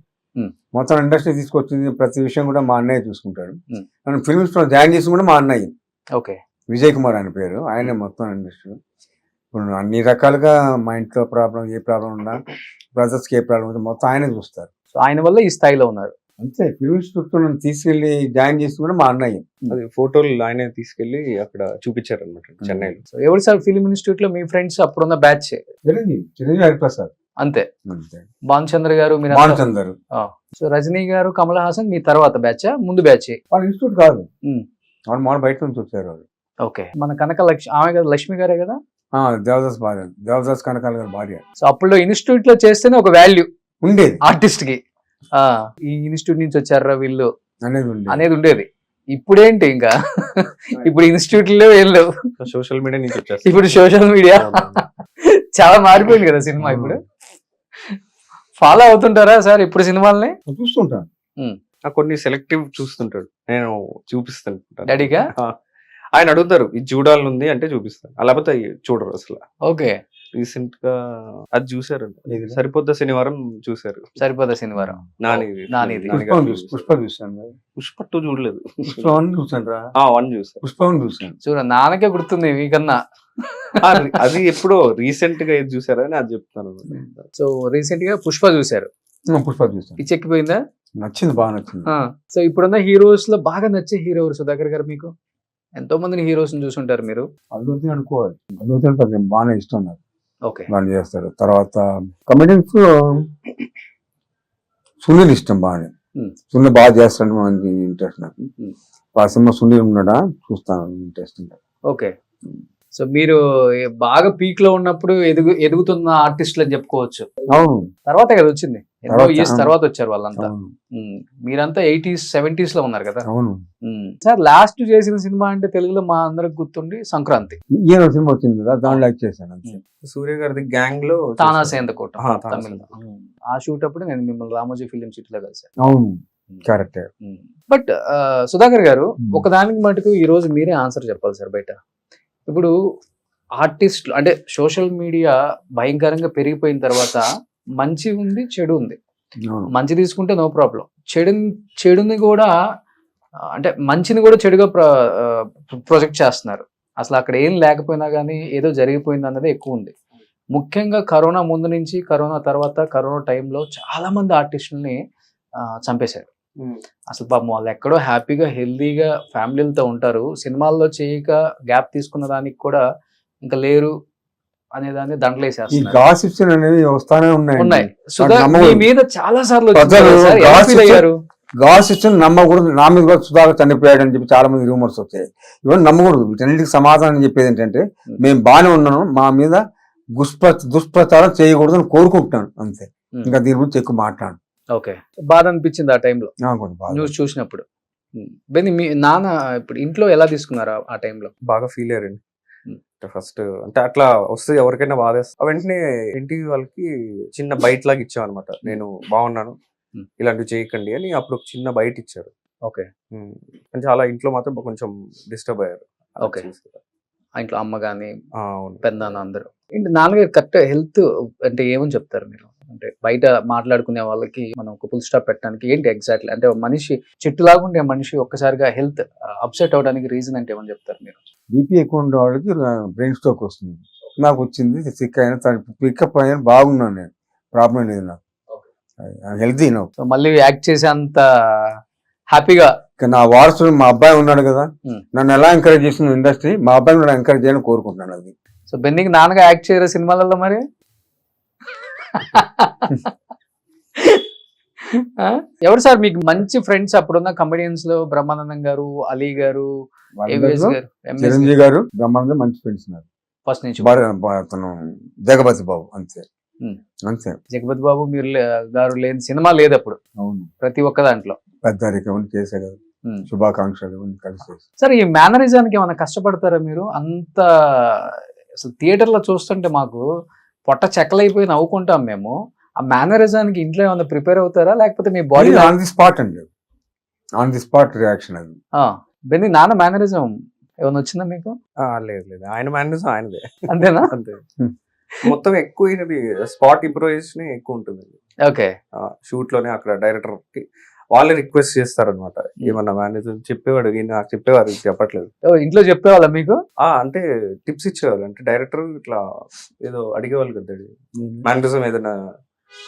మొత్తం ఇండస్ట్రీ తీసుకొచ్చింది, ప్రతి విషయం కూడా మా అన్నయ్య చూసుకుంటాడు. నన్ను ఫిల్మ్స్ లో జాయిన్ చేసి కూడా మా అన్నయ్య. ఓకే. విజయ్ కుమార్ ఆయన పేరు, ఆయనే మొత్తం ఇండస్ట్రీ. ఇప్పుడు అన్ని రకాలుగా మా ఇంట్లో ప్రాబ్లం, ఏ ప్రాబ్లం ఉన్నా, బ్రదర్స్కి ఏ ప్రాబ్లం ఉందో మొత్తం ఆయనే చూస్తారు. సో ఆయన వల్ల ఈ స్థాయిలో ఉన్నారు. అంతే, ఫిల్మ్ ఇన్స్టిట్యూట్ నన్ను తీసుకెళ్లి జాయిన్ చేసి కూడా మా అన్నయ్య. అది ఫోటోలు ఆయనే తీసుకెళ్లి అక్కడ చూపించారు అనమాట చెన్నైలో. సో ఎవరు సార్ ఫిల్మ్ ఇన్స్టిట్యూట్ లో మీ ఫ్రెండ్స్ అప్పుడున్న బ్యాచ్? చిరంజీవి హరిప్రసాద్ అంతే. అంతే, భానుచంద్ర గారు మీరు. భానుచందర్. సో రజనీ గారు, కమల్ హాసన్ మీ తర్వాత బ్యాచ్ ముందు బ్యాచ్? వాళ్ళ ఇన్స్టిట్యూట్ కాదు, వాళ్ళు మన బయట నుంచి వచ్చారు వాళ్ళు. ఓకే. మన కనక ఆమె కదా, లక్ష్మి గారే కదా? దేవదాస్ భార్య, దేవదాస్ కనకాల గారి భార్య. సో అప్పుడు ఇన్స్టిట్యూట్ లో చేస్తేనే ఒక వాల్యూ ఉండేది ఆర్టిస్ట్ కి. ఈ ఇన్స్టిట్యూట్ నుంచి వచ్చారా వీళ్ళు అనేది అనేది ఉండేది. ఇప్పుడేంటి ఇంకా ఇప్పుడు ఇన్స్టిట్యూట్ లో ఏం లేవు, సోషల్ మీడియా నుంచి వచ్చేస్తారు. ఇప్పుడు సోషల్ మీడియా చాలా మారిపోయింది కదా సినిమా. ఇప్పుడు ఫాలో అవుతుంటారా సార్ ఇప్పుడు సినిమాల్ని? చూస్తుంటాను. కొన్ని సెలెక్టివ్ చూస్తుంటాడు, నేను చూపిస్తాను డాడీగా. ఆయన అడుగుతారు ఇది చూడాలని ఉంది అంటే చూపిస్తాను, లేకపోతే చూడరు అసలు. ఓకే. రీసెంట్ గా అది చూసారండి, ఏది? సరిపోద్ద శనివారం చూసారు. సరిపోదా శనివారం. నానిది. నానిది. పుష్ప చూసాను. పుష్ప 2 చూడలేదు. పుష్ప 1 చూసాను రా. 1 చూసారు. పుష్ప 1 చూసాను. చూడ నాన్నకే గుర్తుంది మీకన్నా. అది ఎప్పుడో రీసెంట్ గా ఏది చూసారని అది చెప్తాను. సో రీసెంట్ గా పుష్ప చూసారు, పుష్ప చూసాను. పిచ్చెక్కిపోయిందా? నచ్చింది, బాగా నచ్చింది. సో ఇప్పుడున్న హీరోస్ లో బాగా నచ్చే హీరో ఎవరు సుధాకర్ గారు మీకు? ఎంతో మందిని హీరోస్ చూసుంటారు మీరు. అల్లుడిని అనుకోవాలి, అల్లుడిని బాగానే ఇష్టం నాకు, ఓకే. బాగా చేస్తారు. తర్వాత కమెడియన్స్ సునీల్ ఇష్టం బాగా. సునీల్ బాగా చేస్తాడు, మంచి ఇంట్రెస్ట్ నాకు. ఆ సినిమా సునీల్ ఉన్నాడా చూస్తాను, ఇంట్రెస్ట్. ఓకే. సో మీరు బాగా పీక్ లో ఉన్నప్పుడు ఎదుగుతున్న ఆర్టిస్టులు అని చెప్పుకోవచ్చు. అవును, తర్వాత కదా వచ్చింది, ఎన్నో తర్వాత, ఇయర్స్ తర్వాత వచ్చారు వాళ్ళంతా. అవును, మీరంతా 80s 70s లో ఉన్నారు కదా. అవును. సార్ లాస్ట్ చేసిన సినిమా అంటే తెలుగులో మా అందరికి గుర్తుండి సంక్రాంతి. ఈయన సినిమా వచ్చింది కదా, దాంట్లో యాక్ట్ చేశాను అంతే. సూర్య గారిది గ్యాంగ్ లో తానాసేందకోట తానాసేందకోట. తమిళ. ఆ షూట్ అప్పుడు నేను మిమ్మల్ని రామోజీ ఫిలిం సిటీలో కలిసాను. అవును, క్యారెక్టర్. బట్ సుధాకర్ గారు, ఒకదానికి మటుకు ఈ రోజు మీరే ఆన్సర్ చెప్పాలి సార్. బయట ఇప్పుడు ఆర్టిస్టులు అంటే సోషల్ మీడియా భయంకరంగా పెరిగిపోయిన తర్వాత మంచి ఉంది, చెడు ఉంది. మంచి తీసుకుంటే నో ప్రాబ్లం, చెడుని కూడా అంటే మంచిని కూడా చెడుగా ప్రొజెక్ట్ చేస్తున్నారు. అసలు అక్కడ ఏం లేకపోయినా కానీ ఏదో జరిగిపోయింది అన్నది ఎక్కువ ఉంది. ముఖ్యంగా కరోనా ముందు నుంచి, కరోనా తర్వాత, కరోనా టైంలో చాలా మంది ఆర్టిస్టుల్ని చంపేశారు. అసలు పాపం వాళ్ళు ఎక్కడో హ్యాపీగా హెల్దీగా ఫ్యామిలీలతో ఉంటారు, సినిమాల్లో చేయక గ్యాప్ తీసుకున్న దానికి కూడా ఇంకా లేరు అనేదాన్ని దండలేసేస్తున్నారు. గాసిప్స్ అనేవి వస్తానే ఉన్నాయి. సుధా మీ మీద చాలా సార్లు గాసిప్స్ నమ్మకూడదు. నా మీద కూడా సుధాకర్ చనిపోయాడు అని చెప్పి చాలా మంది రూమర్స్ వచ్చాయి. ఇవన్నీ నమ్మకూడదు. వీటన్నిటికి సమాధానం చెప్పేది ఏంటంటే, మేము బాగానే ఉన్నాను, మా మీద దుష్ప్రచారం చేయకూడదు అని కోరుకుంటున్నాను అంతే. ఇంకా దీని గురించి ఎక్కువ మాట్లాడు. ఓకే. బాధ అనిపించింది ఆ టైంలో న్యూస్ చూసినప్పుడు. మీ నాన్న ఇప్పుడు ఇంట్లో ఎలా తీసుకున్నారు ఆ టైంలో? బాగా ఫీల్ అయ్యారండి. ఫస్ట్ అంటే అట్లా వస్తే ఎవరికైనా బాధేస్తా, వెంటనే ఎన్టీవీ వాళ్ళకి చిన్న బైట్ లాగా ఇచ్చాం అనమాట. నేను బాగున్నాను, ఇలాంటివి చేయకండి అని అప్పుడు ఒక చిన్న బయట ఇచ్చారు. ఓకే. చాలా ఇంట్లో మాత్రం కొంచెం డిస్టర్బ్ అయ్యారు. ఓకే. ఇంట్లో అమ్మ గాని పెద్దనాన్న అందరూ. నాన్నగారు కరెక్ట్ హెల్త్ అంటే ఏమని చెప్తారు మీరు? అంటే బయట మాట్లాడుకునే వాళ్ళకి మనం ఒక ఫుల్ స్టాప్ పెట్టడానికి ఏంటి ఎగ్జాక్ట్లీ? అంటే మనిషి చెట్టులాగా ఉండే మనిషి ఒక్కసారిగా హెల్త్ అప్సెట్ అవడానికి రీజన్ అంటే ఏమని చెప్తారు మీరు? బీపీ ఎక్కువ ఉండే వాళ్ళకి బ్రెయిన్ స్ట్రోక్ వస్తుంది. నాకు వచ్చింది, సిక్ అయినా పికప్ అయినా బాగున్నాను, నేను ప్రాబ్లం లేదు, నాకు హెల్తీ. నాకు మళ్ళీ యాక్ట్ చేసే అంత హ్యాపీగా నా వారసుడు మా అబ్బాయి ఉన్నాడు కదా, నన్ను ఎలా ఎంకరేజ్ చేసిన ఇండస్ట్రీ, మా అబ్బాయిని కూడా ఎంకరేజ్ చేయాలని కోరుకుంటున్నాను. అది సో బెన్నీకి నాన్నగా యాక్ట్ చేయరు సినిమాలలో మరి? ఎవరు సార్ మీకు మంచి ఫ్రెండ్స్ అప్పుడున్న కమెడియన్స్ లో? బ్రహ్మానందం గారు, అలీ గారు, చిరంజీవి గారు, బ్రహ్మానందం మంచి ఫ్రెండ్స్ ఉన్నారు ఫస్ట్ నుంచి. అతను జగపతి బాబు అంతే. అంతే. జగపతి బాబు మీరు గారు లేని సినిమా లేదు అప్పుడు. అవును, ప్రతి ఒక్క దాంట్లో పెద్దరికం చేసే కదా, శుభాకాంక్షలు కలిసి. సార్ ఈ మేనరిజానికి ఏమైనా కష్టపడతారా మీరు? అంత అసలు థియేటర్ లో చూస్తుంటే మాకు పొట్ట చెక్కలైపోయి నవ్వుకుంటాం మేము. ఆ మేనరిజానికి ఇంట్లో ఏమైనా ప్రిపేర్ అవుతారా, లేకపోతే మీ బాడీ ఆన్ ది స్పాట్ అండి, ఆన్ ది స్పాట్ రియాక్షన్ అది. బెన్నీ నాన్న మేనరిజం ఏమైనా వచ్చిందా మీకు? లేదు లేదు, ఆయన మేనరిజం ఆయనదే. అంతేనా? అంతే. మొత్తం ఎక్కువ స్పాట్ ఇంప్రూవైజేషన్ ఎక్కువ ఉంటుంది. ఓకే. షూట్ లోనే అక్కడ డైరెక్టర్ కి వాళ్ళే రిక్వెస్ట్ చేస్తారనమాట, ఏమన్నా మేనేజర్ చెప్పేవాడు, నాకు చెప్పేవారు, చెప్పట్లేదు. ఇంట్లో చెప్పేవాళ్ళ మీకు? అంటే టిప్స్ ఇచ్చేవాళ్ళు. అంటే డైరెక్టర్ ఇట్లా ఏదో అడిగేవాళ్ళు కదా, మేనరిజం ఏదైనా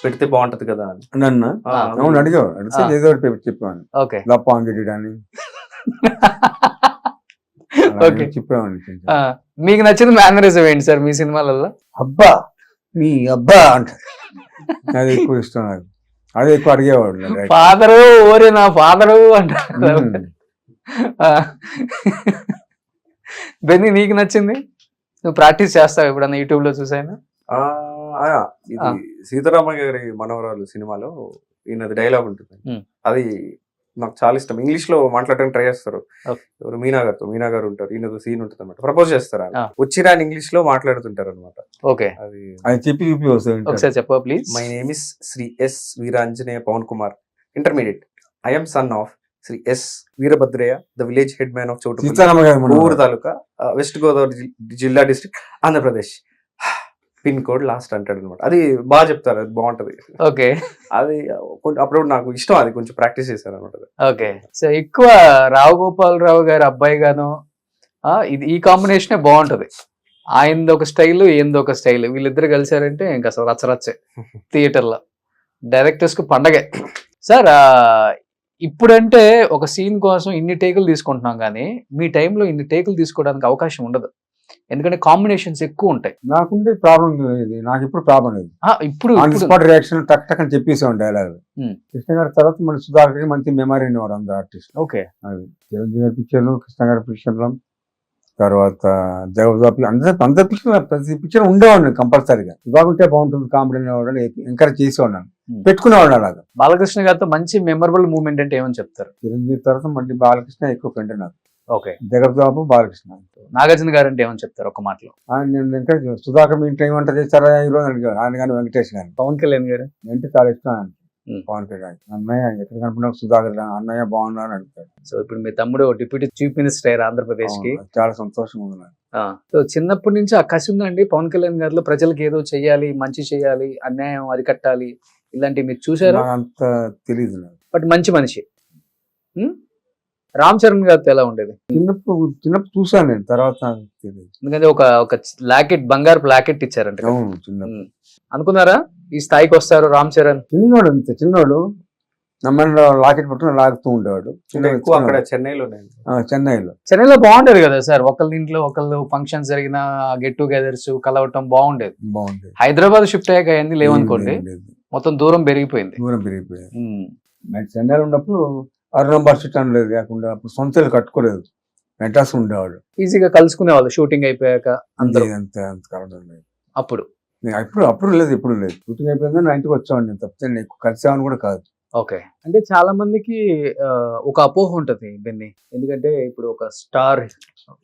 పెడితే బాగుంటది కదా అని. నన్ను అవును అడిగేవాడు, అడిగితే ఏదో చెప్పేవాడిని. ఓకే. లప్పాంగిడి అని చెప్పేవాడిని. మీకు నచ్చిన మేనరిజం ఏంటి సార్ మీ సినిమాలలో? అబ్బా మీ అబ్బా అంట, అది ఎక్కువ ఇష్టం నాకు, అది ఎక్కువ అడిగేవాడు. ఫాదరు ఓరే నా ఫాదరు అంటారు. బెన్నీ నీకు నచ్చింది? నువ్వు ప్రాక్టీస్ చేస్తావు ఎప్పుడన్నా యూట్యూబ్ లో చూసాను? ఇది సీతారామ గారి మనవరాలు సినిమాలో ఈయనది డైలాగ్ ఉంటుంది, అది నాకు చాలా ఇష్టం. ఇంగ్లీష్ లో మాట్లాడడానికి ట్రై చేస్తారు. ఎవరు మీనా గారు ఉంటారు, ఈయనతో సీన్ ఉంటుంది అనమాట. ప్రపోజ్ చేస్తారు, వచ్చిరా ఇంగ్లీష్ లో మాట్లాడుతుంటారు అనమాట. ఓకే, అది చెప్పి ఒకసారి చెప్ప please. My name is Shri yes Veeranjaneya Pawan Kumar, intermediate. I M son of Shri yes Veerabhadraiah, the village head man of చోటు తాలూకా, వెస్ట్ గోదావరి జిల్లా district, Andhra Pradesh. Pin code last అంటాడు అనమాట. అది బాగా చెప్తారు, అది బాగుంటది. ఓకే అది అప్పుడు నాకు ఇష్టం, అది కొంచెం ప్రాక్టీస్ చేశాను అనమాట. ఓకే. సో ఎక్కువ రావు గోపాలరావు గారి అబ్బాయి గాను ఇది ఈ కాంబినేషనే బాగుంటది. ఆయనది ఒక స్టైల్, ఈయనది ఒక స్టైల్, వీళ్ళిద్దరు కలిసారంటే ఇంకా అసలు రచ్చరచ్చే థియేటర్లో. డైరెక్టర్స్ కు పండగే. సార్ ఇప్పుడంటే ఒక సీన్ కోసం ఇన్ని టేకులు తీసుకుంటున్నాం కానీ మీ టైంలో ఇన్ని టేకులు తీసుకోవడానికి అవకాశం ఉండదు, ఎందుకంటే కాంబినేషన్స్ ఎక్కువ ఉంటాయి. నాకుండే ప్రాబ్లం ఇది, నాకు ఇప్పుడు ప్రాబ్లం లేదు. ఇప్పుడు స్పాట్ రియాక్షన్ టక్ టక్ అని చెప్పేసాం డైలాగ్. కృష్ణ గారి తర్వాత మన సుధాకర్ మంచి మెమరీ అనేవారు అందరు ఆర్టిస్ట్. ఓకే. అది చిరంజీవి గారి పిక్చర్లు, కృష్ణ గారి పిక్చర్లు, తర్వాత జగదాపి అందరి పిక్చర్, ప్రతి పిక్చర్ ఉండేవాడిని కంపల్సరీగా. బాగుంటే బాగుంటుంది కామెడీ అనేవాడు, ఎంకరేజ్ చేసేవాడిని, పెట్టుకునేవాడు అలాగా. బాలకృష్ణ గారితో మంచి మెమరబుల్ మూమెంట్ అంటే ఏమని చెప్తారు? చిరంజీవి తర్వాత మళ్ళీ బాలకృష్ణ ఎక్కువ ఫ్రెండ్ నాకు. ఓకే. జగదాపు బాలకృష్ణ. నాగార్జున గారు అంటే ఏమని చెప్తారు ఒక మాటలో? నేను ఎంకరేజ్, సుధాకర్ మీ ఇంట్లో ఏమంట చేస్తారా ఈరోజు అడిగారు ఆయన, కానీ వెంకటేష్ గారు. పవన్ కళ్యాణ్ గారు అంటే చాలా ఇష్టం ఆయన. పవన్ కళ్యాణ్ అన్నయ్య ఎక్కడ కనుకున్నా సుధాకర్ అన్నయ్య బాగున్నా అని అడుగుతాడు. సో ఇప్పుడు మీ తమ్ముడు డిప్యూటీ చీఫ్ మినిస్టర్ అయ్యారు ఆంధ్రప్రదేశ్ కి. చాలా సంతోషంగా ఉంది. సో చిన్నప్పటి నుంచి ఆ కసి ఉందండి పవన్ కళ్యాణ్ గారిలో, ప్రజలకు ఏదో చెయ్యాలి, మంచి చేయాలి, అన్యాయం అరికట్టాలి, ఇలాంటివి మీరు చూసారు? అంత తెలియదు నాకు, బట్ మంచి మనిషి. రామ్ చరణ్ గారితో ఎలా ఉండేది? చిన్నప్పుడు చూసాను నేను, తర్వాత తెలియదు. ఎందుకంటే ఒక లాకెట్, బంగారు లాకెట్ ఇచ్చారంట. చిన్నప్పుడు అనుకున్నారా ఈ స్థాయికి వస్తారు రామ్ చరణ్? చిన్నోడు, అంతే చిన్నోడు, నమ్మని లాకెట్ పట్టుకుని లాగుతూ ఉండేవాడు. ఎక్కువ అక్కడ చెన్నైలో బాగుండేది కదా సార్, ఒకళ్ళ ఇంట్లో ఒకళ్ళు ఫంక్షన్స్ జరిగిన గెట్ టుగెదర్స్ కలవటం బాగుండేది. హైదరాబాద్ షిఫ్ట్ అయ్యాక అవన్నీ లేవనుకోండి, మొత్తం దూరం పెరిగిపోయింది. చెన్నైలో ఉన్నప్పుడు అరుణంబర్ సిట్ అనలేదు, లేకుండా అప్పుడు సొంత ఇల్లు కట్టుకోలేదు, మెడ్రాస్ ఉండేవాడు. ఈజీగా కలుసుకునేవాళ్ళు షూటింగ్ అయిపోయాక అందరూ. అంతే, అంత కలవడం లేదు అప్పుడు. అప్పుడు లేదు, ఇప్పుడు లేదు. షూటింగ్ అయిపోయింది నా ఇంటికి వచ్చాను నేను, తప్పితే నేను కలిసేవాడిని కూడా కాదు. ఓకే. అంటే చాలా మందికి ఒక అపోహ ఉంటది బెన్నీ, ఎందుకంటే ఇప్పుడు ఒక స్టార్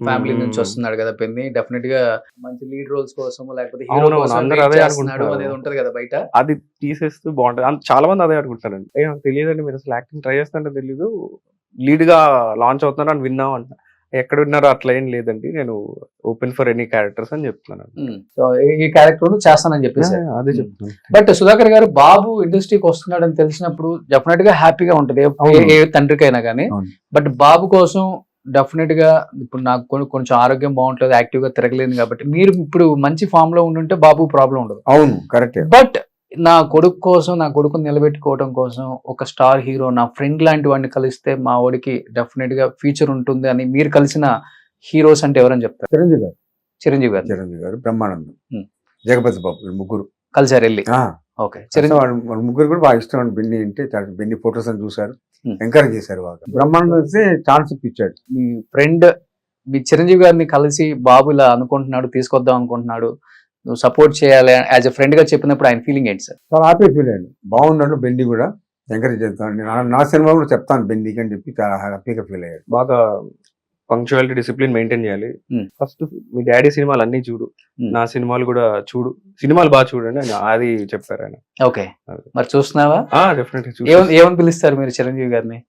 ఫ్యామిలీ నుంచి వస్తున్నాడు కదా బెన్నీ, డెఫినెట్ గా మంచి లీడ్ రోల్స్ కోసం లేకపోతే హీరో కోసం అనేది ఉంటది కదా బయట. అది తీసేస్తూ బాగుంటది, చాలా మంది అదే అనుకుంటారండి. నాకు తెలియదండి, మీరు అసలు యాక్టింగ్ ట్రై చేస్తారంటే తెలీదు, లీడ్ గా లాంచ్ అవుతున్నారు అని విన్నాం అంట. ఎక్కడ విన్నారో అట్లా ఏం లేదండి, నేను ఓపెన్ ఫర్ ఎనీ క్యారెక్టర్స్ అని చెప్తున్నాను. సో ఈ క్యారెక్టర్ చేస్తానని చెప్పేసి అదే చెప్తున్నాను. బట్ సుధాకర్ గారు బాబు ఇండస్ట్రీకి వస్తున్నాడు అని తెలిసినప్పుడు డెఫినెట్ గా హ్యాపీగా ఉంటది ఏ తండ్రికైనా కానీ. బట్ బాబు కోసం డెఫినెట్ గా ఇప్పుడు నాకు కొంచెం ఆరోగ్యం బాగుంటుంది, యాక్టివ్ గా తిరగలేదు కాబట్టి మీరు ఇప్పుడు మంచి ఫామ్ లో ఉండుంటే బాబు ప్రాబ్లం ఉండదు. అవును, కరెక్ట్. బట్ నా కొడుకు కోసం, నా కొడుకుని నిలబెట్టుకోవడం కోసం ఒక స్టార్ హీరో, నా ఫ్రెండ్ లాంటి వాడిని కలిస్తే మా వాడికి డెఫినెట్ గా ఫ్యూచర్ ఉంటుంది అని మీరు కలిసిన హీరోస్ అంటే ఎవరని చెప్తారు? చిరంజీవి గారు, బ్రహ్మానందం, జగపతి బాబు, ముగ్గురు కలిసారు వెళ్ళి. ఓకే. చిరంజీవి ముగ్గురు కూడా బాగా ఇష్టం అండి. బెన్నీ అంటే బెన్నీ ఫోటోస్ అని చూసారు, ఎంకరేజ్ చేశారు బాగా. బ్రహ్మానందం అయితే ఛాన్స్ ఇప్పించాడు. మీ ఫ్రెండ్ మీ చిరంజీవి గారిని కలిసి బాబు ఇలా అనుకుంటున్నాడు, తీసుకొద్దాం అనుకుంటున్నాడు, నువ్వు సపోర్ట్ చేయాలి యాజ్ ఎ ఫ్రెండ్ గా చెప్పినప్పుడు ఆయన ఫీలింగ్ ఏంటి సార్? చాలా హ్యాపీ ఫీల్ అయ్యాను, బాగున్నాడు బెన్నీ కూడా, ఎంకరేజ్ చేస్తాను, నా సినిమా కూడా చెప్తాను బెన్నీకి అని చెప్పి చాలా హ్యాపీగా ఫీల్ అయ్యాడు. బాగా పంక్చువాలిటీ, డిసిప్లిన్ మెయింటైన్ చేయాలి. ఫస్ట్ మీ డాడీ సినిమాలు అన్ని చూడు, నా సినిమాలు కూడా చూడు, సినిమాలు బాగా చూడండి అని అది చెప్పారు ఆయన. ఓకే. మరి చూస్తున్నావా? డెఫినెట్లీ. ఏమని పిలుస్తారు మీరు చిరంజీవి గారిని?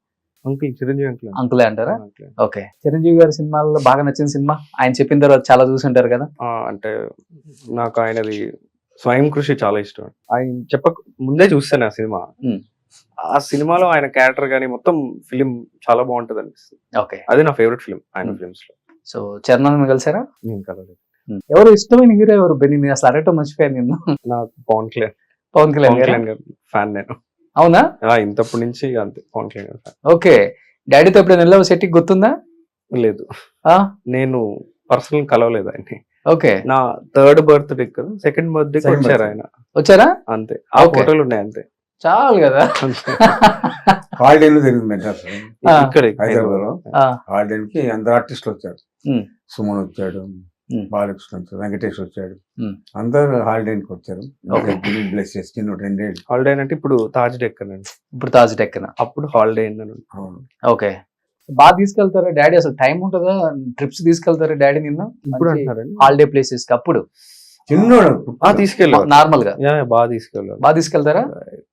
Uncle, Chiranjeevi uncle. అంకులే అంటారా? ఓకే. చిరంజీవి గారి సినిమాల్లో బాగా నచ్చిన సినిమా, ఆయన చెప్పిన తర్వాత చాలా చూసి ఉంటారు కదా. అంటే నాకు ఆయనది స్వయం కృషి చాలా ఇష్టం. ఆయన చెప్పక ముందే చూస్తాను ఆ సినిమా. ఆ సినిమాలో ఆయన క్యారెక్టర్ గానీ మొత్తం ఫిలిం చాలా బాగుంటది అనిపిస్తుంది. ఓకే. అది నా ఫేవరెట్ ఫిలిం ఆయన ఫిలిమ్స్ లో. సో చరణ్ కలిసారా? నేను కలవలేదు. ఎవరు ఇష్టమైన హీరో ఎవరు బెన్నీ? అసలు అడగటం మర్చిపోయాను నేను. నాకు పవన్ కళ్యాణ్ గారు ఫ్యాన్ నేను. అవునా? ఇంతప్పటి నుంచి అంతే, పవన్ కళ్యాణ్ గారు ఫ్యాన్. ఓకే. డాడీతో ఎప్పుడైనా వెళ్ళావు సెట్టికి, గుర్తుందా? లేదు, నేను పర్సనల్ కలవలేదు ఆయన్ని. ఓకే. నా 3rd బర్త్డే కదా, 2nd బర్త్డే వచ్చారు ఆయన. వచ్చారా? అంతే, ఆ ఫోటోలు ఉన్నాయి అంతే, చాలు కదా. హాలిడేలో జరిగింది మెడ్రాస్, ఇక్కడ హైదరాబాద్ లో. హాలిడేకి అందరు ఆర్టిస్టులు వచ్చారు, సుమన్ వచ్చాడు, బాలకృష్ణ వచ్చాడు, వెంకటేష్ వచ్చాడు, అందరు హాలిడేకి వచ్చారు. బ్లెస్ చేసుకుని 2 ఏళ్ళు హాలిడే అంటే ఇప్పుడు తాజ్ డెక్కన్ అండి. ఇప్పుడు తాజ్ డెక్కన్, అప్పుడు హాలిడే. ఓకే. బాగా తీసుకెళ్తారా డాడీ? అసలు టైం ఉంటుందా? ట్రిప్స్ తీసుకెళ్తారా డాడీ నిన్న ఇప్పుడు అంటారండి హాలిడే ప్లేసెస్ కి? అప్పుడు చిన్నోడు తీసుకెళ్ళారు, నార్మల్ గా బాగా తీసుకెళ్తారా?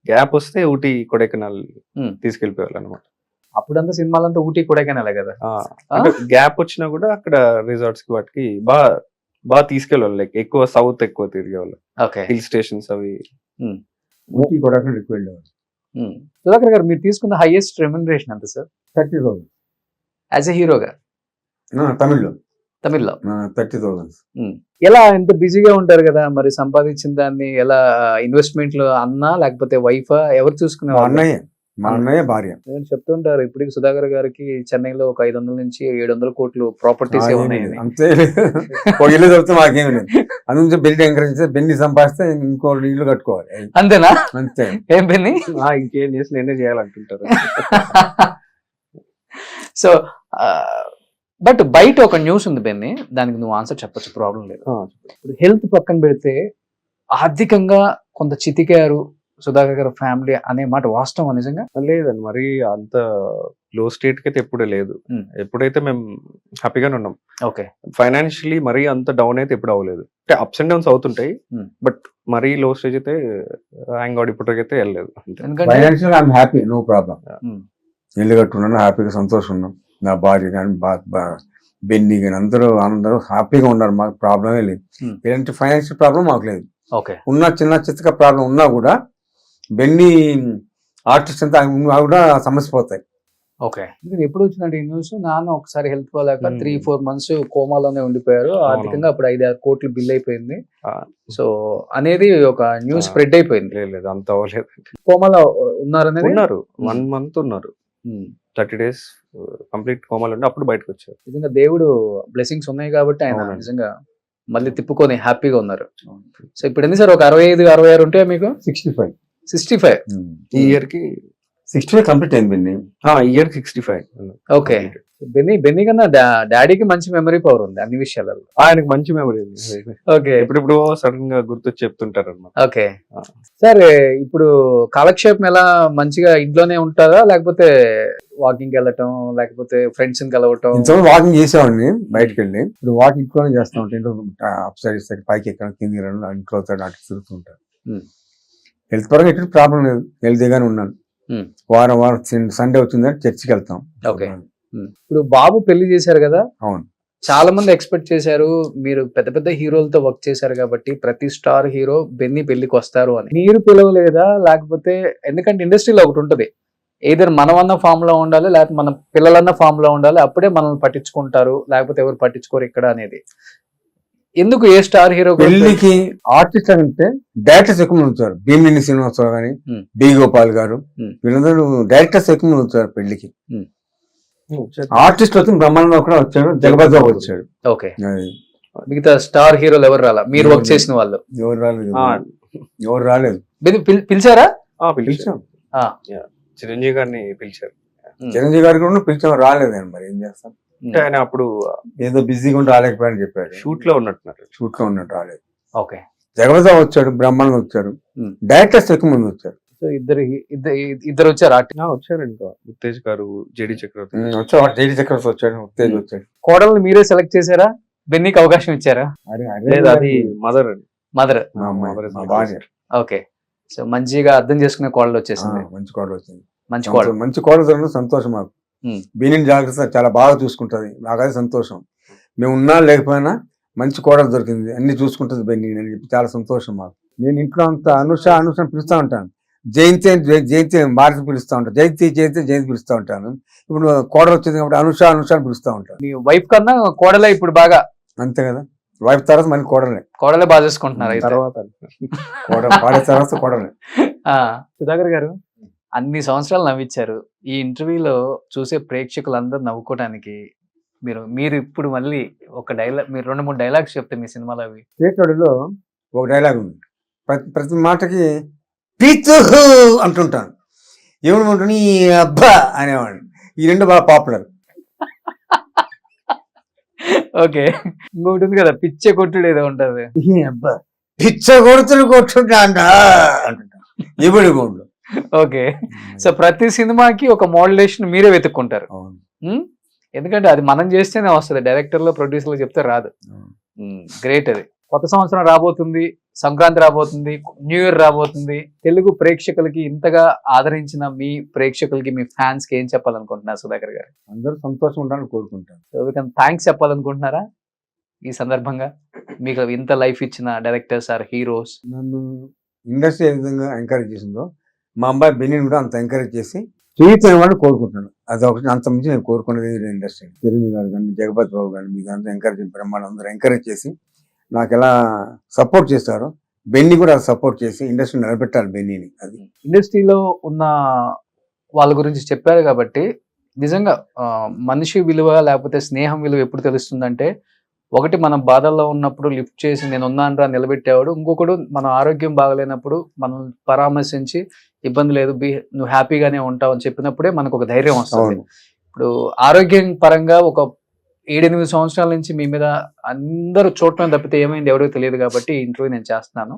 గ్యాప్ వస్తే ఊటీ, కొడైకెనాల్ తీసుకెళ్ళిపోవాలి అనమాట. అప్పుడంతా సినిమాలంతా ఊటీ, కొడైకెనాలే కదా. గ్యాప్ వచ్చినా కూడా అక్కడ రిసార్ట్స్ కి వాటికి బాగా బాగా తీసుకెళ్ళాలి, లైక్ ఎక్కువ సౌత్ ఎక్కువ తిరిగేవాళ్ళు, ఓకే. హిల్ స్టేషన్స్ అవి. ఊటీ కొడైకెనాల్ ఎక్కువ వెళ్ళేవాడు. సుధాకర్ గారు మీరు తీసుకున్న హైయెస్ట్ రెమ్యునరేషన్ ఎంత సార్ 30,000 యాజ్ ఎ హీరోగా తమిళ్లో తమిళ్లో? 30,000. ఎలా ఎంత బిజీగా ఉంటారు కదా, మరి సంపాదించిన దాన్ని ఎలా ఇన్వెస్ట్మెంట్లు అన్నా లేకపోతే వైఫా ఎవరు మా చూసుకునేవాళ్ళు? అన్నయ్య భార్య. నేను చెప్తుంటారు ఇప్పటికి సుధాకర్ గారికి చెన్నైలో ఒక 500 నుంచి 700 కోట్లు ప్రాపర్టీస్ ఏమీ ఉన్నాయని. లేదు. అంతే ఒక ఇల్లు చెప్తే మాకేమి లేదు. అందుకే బెల్లి ఎంకరేజ్ చేస్తే బెన్ని సంపాదిస్తే ఇంకో ఇల్లు కట్టుకోవాలి అంతేనా? అంతే. ఏం పెన్ని? ఇంకేం చేసి నేనే చేయాలంటుంటారు. సో బట్ బయట ఒక న్యూస్ ఉంది బెన్ని, దానికి నువ్వు ఆన్సర్ చెప్పొచ్చు, ప్రాబ్లం లేదు. ఇప్పుడు హెల్త్ పక్కన పెడితే ఆర్థికంగా కొంత చితికారు సుధాకర్ గారు ఫ్యామిలీ అనే మాట వాస్తవం నిజంగా? లేదండి, మరి అంత లో స్టేట్ కి అయితే ఎప్పుడే లేదు. ఎప్పుడైతే మేము హ్యాపీగానే ఉన్నాం. ఓకే. ఫైనాన్షియలీ మరీ అంత డౌన్ అయితే ఎప్పుడు అవ్వలేదు. అంటే అప్స్ అండ్ డౌన్స్ అవుతుంటాయి, బట్ మరీ లో స్టేజ్ అయితే హ్యాంగ్ అవుట్ ఇప్పటికైతే వెళ్ళలేదు. ఎందుకంటే financial I'm happy, no problem. ఇల్లు కట్టుకున్నాను, హ్యాపీగా సంతోషం ఉన్నాం. నా భార్య కానీ బెన్ని కానీ అందరూ హ్యాపీగా ఉన్నారు. మాకు ప్రాబ్లమే లేదు. ఇలాంటి ఫైనాన్షియల్ ప్రాబ్లం మాకు లేదు. ఓకే. ఉన్న చిన్న చిత్తక ప్రాబ్లం ఉన్నా కూడా బెన్ని ఆర్టిస్ట్ అంతా కూడా సమస్య పోతాయి. ఓకే. ఎప్పుడు వచ్చిందంటే ఈ న్యూస్, నాన్న ఒకసారి హెల్త్ బాగాలేక 3-4 months కోమాలోనే ఉండిపోయారు. ఆర్థికంగా అప్పుడు 5-6 కోట్లు బిల్ అయిపోయింది. సో అనేది ఒక న్యూస్ స్ప్రెడ్ అయిపోయింది. లేదు, అంత అవ్వలేదు. కోమాలో ఉన్నారనేది? ఉన్నారు, 1 month ఉన్నారు. 30 days కంప్లీట్ కోమాలో ఉండి అప్పుడు బయటకు వచ్చారు. నిజంగా దేవుడు బ్లెస్సింగ్స్ ఉన్నాయి కాబట్టి ఆయన నిజంగా మళ్ళీ తిప్పుకొని హ్యాపీగా ఉన్నారు. సో ఇప్పుడు ఎన్ని సార్, ఒక 65-66 ఉంటాయా మీకు? 65. 65 ఈ ఇయర్ కి 65 కంప్లీట్ అయింది బెన్ని. ఇయర్ 65. ఓకే. బెన్నీ కన్నా డాడీకి మంచి మెమరీ పవర్ ఉంది అన్ని విషయాలలో. ఆయనకు మంచి మెమరీ ఉంది. ఓకే. ఇప్పుడు సడన్ గా గుర్తొచ్చి చెప్తుంటారు అన్నమాట. ఓకే. సరే, ఇప్పుడు కాలక్షేపం ఎలా మంచిగా ఇంట్లోనే ఉంటారా, లేకపోతే వాకింగ్ వెళ్ళటం, లేకపోతే ఫ్రెండ్స్ ని కలవటం? ఇంతలో వాకింగ్ చేసేవాడిని బయటకు వెళ్ళి. ఇప్పుడు వాకింగ్ ఇంట్లోనే చేస్తా ఉంటాను. అప్ సైడ్ సైడ్ పైకి ఎక్కడ కింది ఇంట్లో అటు తిరుగుతుంటాను. హెల్త్ పరంగా ఎటువంటి ప్రాబ్లం లేదు, హెల్తీగానే ఉన్నాను. వారం సండే వచ్చిందని చర్చికి వెళ్తాం. ఓకే. ఇప్పుడు బాబు పెళ్లి చేశారు కదా? అవును. చాలా మంది ఎక్స్పెక్ట్ చేశారు మీరు పెద్ద పెద్ద హీరోలతో వర్క్ చేశారు కాబట్టి ప్రతి స్టార్ హీరో బెన్నీ పెళ్లికి వస్తారు అని. మీరు పిలవలేదా? లేకపోతే ఎందుకంటే ఇండస్ట్రీలో ఒకటి ఉంటది, ఏదైనా మనమన్న ఫామ్ లో ఉండాలి, లేకపోతే మన పిల్లలన్న ఫామ్ లో ఉండాలి, అప్పుడే మనల్ని పట్టించుకుంటారు, లేకపోతే ఎవరు పట్టించుకోరు ఇక్కడ అనేది. ఎందుకు ఏ స్టార్ హీరో పెళ్లికి ఆర్టిస్ట్ అంటే డైరెక్టర్స్ ఎక్కువ ఉంచారు. భీమిని శ్రీనివాసరావు గాని, బి గోపాల్ గారు, వీళ్ళందరూ డైరెక్టర్స్ ఎక్కువ ఉంచారు పెళ్లికి. ఆర్టిస్ట్ వచ్చి బ్రహ్మానందం కూడా వచ్చాడు, జగపతి వచ్చాడు. ఓకే. మిగతా స్టార్ హీరోలు ఎవరు రాలా మీరు వర్క్ చేసిన వాళ్ళు? ఎవరు రాలేదు. పిలిచారా? పిలిచాం. చిరంజీవి గారిని పిలిచారు. చిరంజీవి గారికి కూడా పిలిచాం, రాలేదండి. మరి ఏం చేస్తాం, అంటే ఆయన అప్పుడు ఏదో బిజీగా ఉండి రాలేకపోయాని చెప్పాడు. షూట్ లో ఉన్నట్టున్నారు. షూట్ లో ఉన్నట్టు రాలేదు. ఓకే. జగపతి వచ్చాడు, బ్రహ్మానందం వచ్చారు, డైరెక్టర్స్ ఎక్కువ మంది వచ్చారు. ఇద్దరు వచ్చారు. వచ్చారు ఇంకా ఉత్తేజ్ గారు, జేడి చక్రవర్తి వచ్చాడు, జేడి చక్రవర్తి వచ్చాడు, ఉత్తేజ్ వచ్చాడు. కోడల్ని మీరే సెలెక్ట్ చేశారా? బెన్నీకి అవకాశం ఇచ్చారా? లేదు, అది మదర్ భార్య. ఓకే. సో మంచిగా అర్థం చేసుకునే కోడలు వచ్చేసింది. మంచి కోడలు వచ్చింది. మంచి కోడలు సంతోషం మాకు. బెన్నీని జాగ్రత్త చాలా బాగా చూసుకుంటది, నాకది సంతోషం. మేము ఉన్నా లేకపోయినా మంచి కోడలు దొరికింది, అన్ని చూసుకుంటుంది బెన్నీ అని చెప్పి చాలా సంతోషం మాకు. నేను ఇంట్లో అంతా అనుష పిలుస్తూ ఉంటాను, జయంతి భారతి పిలుస్తూ ఉంటాను, జయంతి పిలుస్తూ ఉంటాను. ఇప్పుడు కోడలు వచ్చింది కాబట్టి అనుష అని పిలుస్తూ ఉంటాను. మీ వైఫ్ కన్నా కోడలే ఇప్పుడు బాగా? అంతే కదా, వైఫ్ తర్వాత మళ్ళీ కోడలే బాగా చూసుకుంటున్నారు తర్వాత కోడలే. సుధాకర్ గారు అన్ని సంవత్సరాలు నవ్వించారు. ఈ ఇంటర్వ్యూలో చూసే ప్రేక్షకులందరూ నవ్వుకోవడానికి మీరు ఇప్పుడు మళ్ళీ ఒక డైలాగ్, మీరు 2-3 డైలాగ్స్ చెప్తే మీ సినిమాలో అవి. చేతోడిలో ఒక డైలాగ్ ఉంది, ప్రతి మాటకి పితు అంటుంటాను, ఏమనుకుంటున్నా ఈ అబ్బా అనేవాడు. ఈ రెండు బాగా పాపులర్. ఓకే. ఇంకొకటి ఉంది కదా, పిచ్చే కొట్టుడు ఏదో ఉంటది. అబ్బా పిచ్చ కొడుతులు కొట్టుకుంటా అంటుంటా ఇప్పుడు గోండ్లు. ఓకే. సో ప్రతి సినిమాకి ఒక మోడ్యులేషన్ మీరే వెతుక్కుంటారు. ఎందుకంటే అది మనం చేస్తేనే వస్తుంది, డైరెక్టర్లో ప్రొడ్యూసర్లో చెప్తే రాదు. గ్రేట్. అది కొత్త సంవత్సరం రాబోతుంది, సంక్రాంతి రాబోతుంది, న్యూ ఇయర్ రాబోతుంది. తెలుగు ప్రేక్షకులకి ఇంతగా ఆదరించిన మీ ప్రేక్షకులకి, మీ ఫ్యాన్స్ కి ఏం చెప్పాలనుకుంటున్నారు సుధాకర్ గారు? అందరూ సంతోషం ఉండాలని కోరుకుంటాను. థ్యాంక్స్ చెప్పాలనుకుంటున్నారా ఈ సందర్భంగా? మీకు ఇంత లైఫ్ ఇచ్చిన డైరెక్టర్స్ ఆర్ హీరోస్? నన్ను ఇండస్ట్రీ ఏ విధంగా ఎంకరేజ్ చేసిందో మా అబ్బాయి బెన్నీని కూడా అంత ఎంకరేజ్ చేసి చేయొచ్చని వాళ్ళు కోరుకుంటున్నాను. అది ఒకటి, అంత మించి నేను కోరుకునేది ఇండస్ట్రీ. చిరంజీవి గారు కానీ, జగపతి బాబు కానీ, మీకు అంతా ఎంకరేజ్, బ్రహ్మాండం అందరూ ఎంకరేజ్ చేసి నాకు ఎలా సపోర్ట్ చేస్తారో బెన్నీ కూడా సపోర్ట్ చేసి ఇండస్ట్రీ నిలబెట్టాలి బెన్నీని. అది ఇండస్ట్రీలో ఉన్న వాళ్ళ గురించి చెప్పారు కాబట్టి నిజంగా మనిషి విలువ లేకపోతే స్నేహం విలువ ఎప్పుడు తెలుస్తుందంటే, ఒకటి మనం బాధల్లో ఉన్నప్పుడు లిఫ్ట్ చేసి నేను ఉన్నానురా నిలబెట్టేవాడు, ఇంకొకడు మన ఆరోగ్యం బాగలేనప్పుడు మనం పరామర్శించి ఇబ్బంది లేదు నువ్వు హ్యాపీగానే ఉంటావు అని చెప్పినప్పుడే మనకు ఒక ధైర్యం వస్తుంది. అవును. ఇప్పుడు ఆరోగ్యం పరంగా ఒక 7-8 సంవత్సరాల నుంచి మీ మీద అందరూ చూడటం తప్పితే ఏమైంది ఎవరికీ తెలియదు కాబట్టి ఈ ఇంటర్వ్యూ నేను చేస్తున్నాను.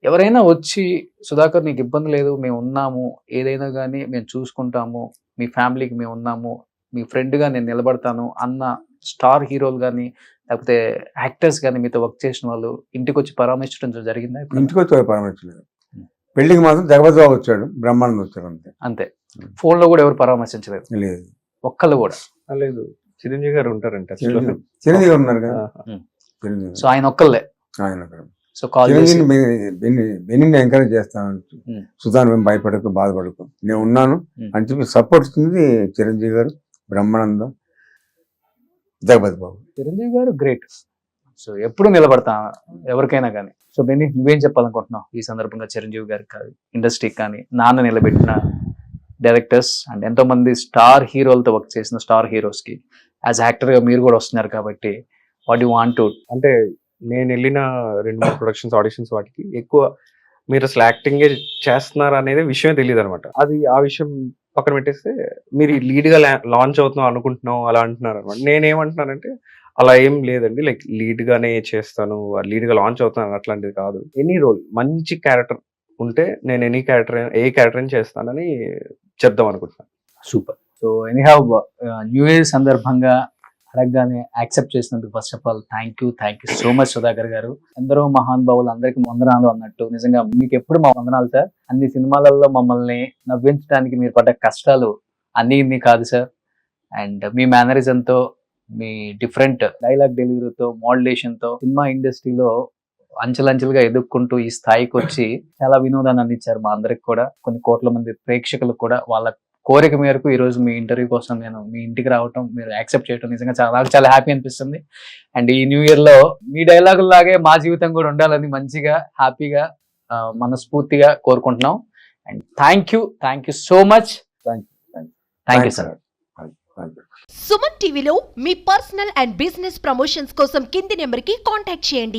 ఎవరైనా వచ్చి సుధాకర్ నీకు ఇబ్బంది లేదు, మేము ఉన్నాము, ఏదైనా కానీ మేము చూసుకుంటాము, మీ ఫ్యామిలీకి మేము ఉన్నాము, మీ ఫ్రెండ్గా నేను నిలబడతాను అన్న స్టార్ హీరోలు కానీ లేకపోతే యాక్టర్స్ కానీ మీతో వర్క్ చేసిన వాళ్ళు ఇంటికి వచ్చి పరామర్శించడం జరిగిందా? ఇంటికి వచ్చి పరామర్శించలేదు. పెళ్లికి మాత్రం జగపతి బాబు వచ్చాడు, బ్రహ్మానందం వచ్చాడు, అంతే. అంతే. ఫోన్ లో కూడా ఎవరు పరామర్శించలేదు? లేదు. ఒక్కళ్ళు కూడా లేదు. చిరంజీవి గారు ఉంటారంట. చిరంజీవి ఉన్నారు కదా. చిరంజీవి సో ఆయన ఒక్కళ్ళే. ఆయన ఒకడు. సో కాల్ చేసి బెన్నీని ఎంకరేజ్ చేస్తాను. సుధాన్ మేము భయపడకు, బాధపడకు, నేను ఉన్నాను అని చెప్పి సపోర్ట్ ఇస్తుంది చిరంజీవి గారు, బ్రహ్మానందం, జగపతి బాబు. చిరంజీవి గారు గ్రేట్. సో ఎప్పుడు నిలబడతా ఎవరికైనా కానీ. సో బెన్నీ నువ్వేం చెప్పాలనుకుంటున్నావు ఈ సందర్భంగా చిరంజీవి గారికి కానీ ఇండస్ట్రీకి కానీ, నాన్న నిలబెట్టిన డైరెక్టర్స్ అండ్ ఎంతో మంది స్టార్ హీరోలతో వర్క్ చేసిన స్టార్ హీరోస్ కి యాజ్ యాక్టర్ గా మీరు కూడా వస్తున్నారు కాబట్టి వాట్ యు వాంట్ టు? అంటే నేను వెళ్ళిన 2-3 ప్రొడక్షన్స్, ఆడిషన్స్ వాటికి ఎక్కువ మీరు అసలు యాక్టింగే చేస్తున్నారు అనేది విషయమే తెలియదు అనమాట. అది ఆ విషయం పక్కన పెట్టేస్తే మీరు లీడ్ గా లాంచ్ అవుతున్నాం అనుకుంటున్నాం అలా అంటున్నారు అనమాట. నేనేమంటున్నానంటే అలా ఏం లేదండి, లైక్ లీడ్ గానే చేస్తాను, లీడ్ గా లాంచ్ అవుతున్నాను అట్లాంటిది కాదు. ఎనీ రోల్ మంచి క్యారెక్టర్ ఉంటే నేను ఏ క్యారెక్టర్ చేస్తానని చెప్దాం అనుకుంటున్నాను. Super. So anyhow new year సందర్భంగా అడగగానే యాక్సెప్ట్ చేసినందుకు first of all thank you so much Sudhakar గారు. ఎందరో మహానుభావులు అందరికీ వందనాలు అన్నట్టు నిజంగా మీకు ఎప్పుడు మా వందనాలు సార్. అన్ని సినిమాలలో మమ్మల్ని నవ్వించడానికి మీరు పడ్డ కష్టాలు అన్ని ఇన్ని కాదు సార్. అండ్ మీ మేనరిజంతో, మీ డిఫరెంట్ డైలాగ్ డెలివరీతో, మోడ్యులేషన్తో సినిమా ఇండస్ట్రీలో అంచెలంచెలుగా ఎదుక్కుంటూ ఈ స్థాయికి వచ్చి చాలా వినోదాన్ని అందించారు మా అందరికి కూడా, కొన్ని కోట్ల మంది ప్రేక్షకులకు కూడా. వాళ్ళ కోరిక మేరకు ఈ రోజు మీ ఇంటర్వ్యూ కోసం నేను మీ ఇంటికి రావటం, మీరు యాక్సెప్ట్ చేయడం నిజంగా చాలా హ్యాపీ అనిపిస్తుంది. అండ్ ఈ న్యూ ఇయర్ లో మీ డైలాగుల లాగే మా జీవితం కూడా ఉండాలని మంచిగా హ్యాపీగా మనస్ఫూర్తిగా కోరుకుంటున్నాం. And thank you so much. Thank you sir. Suman టీవీలో మీ పర్సనల్ అండ్ బిజినెస్ ప్రమోషన్స్ కోసం కింది నెంబర్కి కాంటాక్ట్ చేయండి.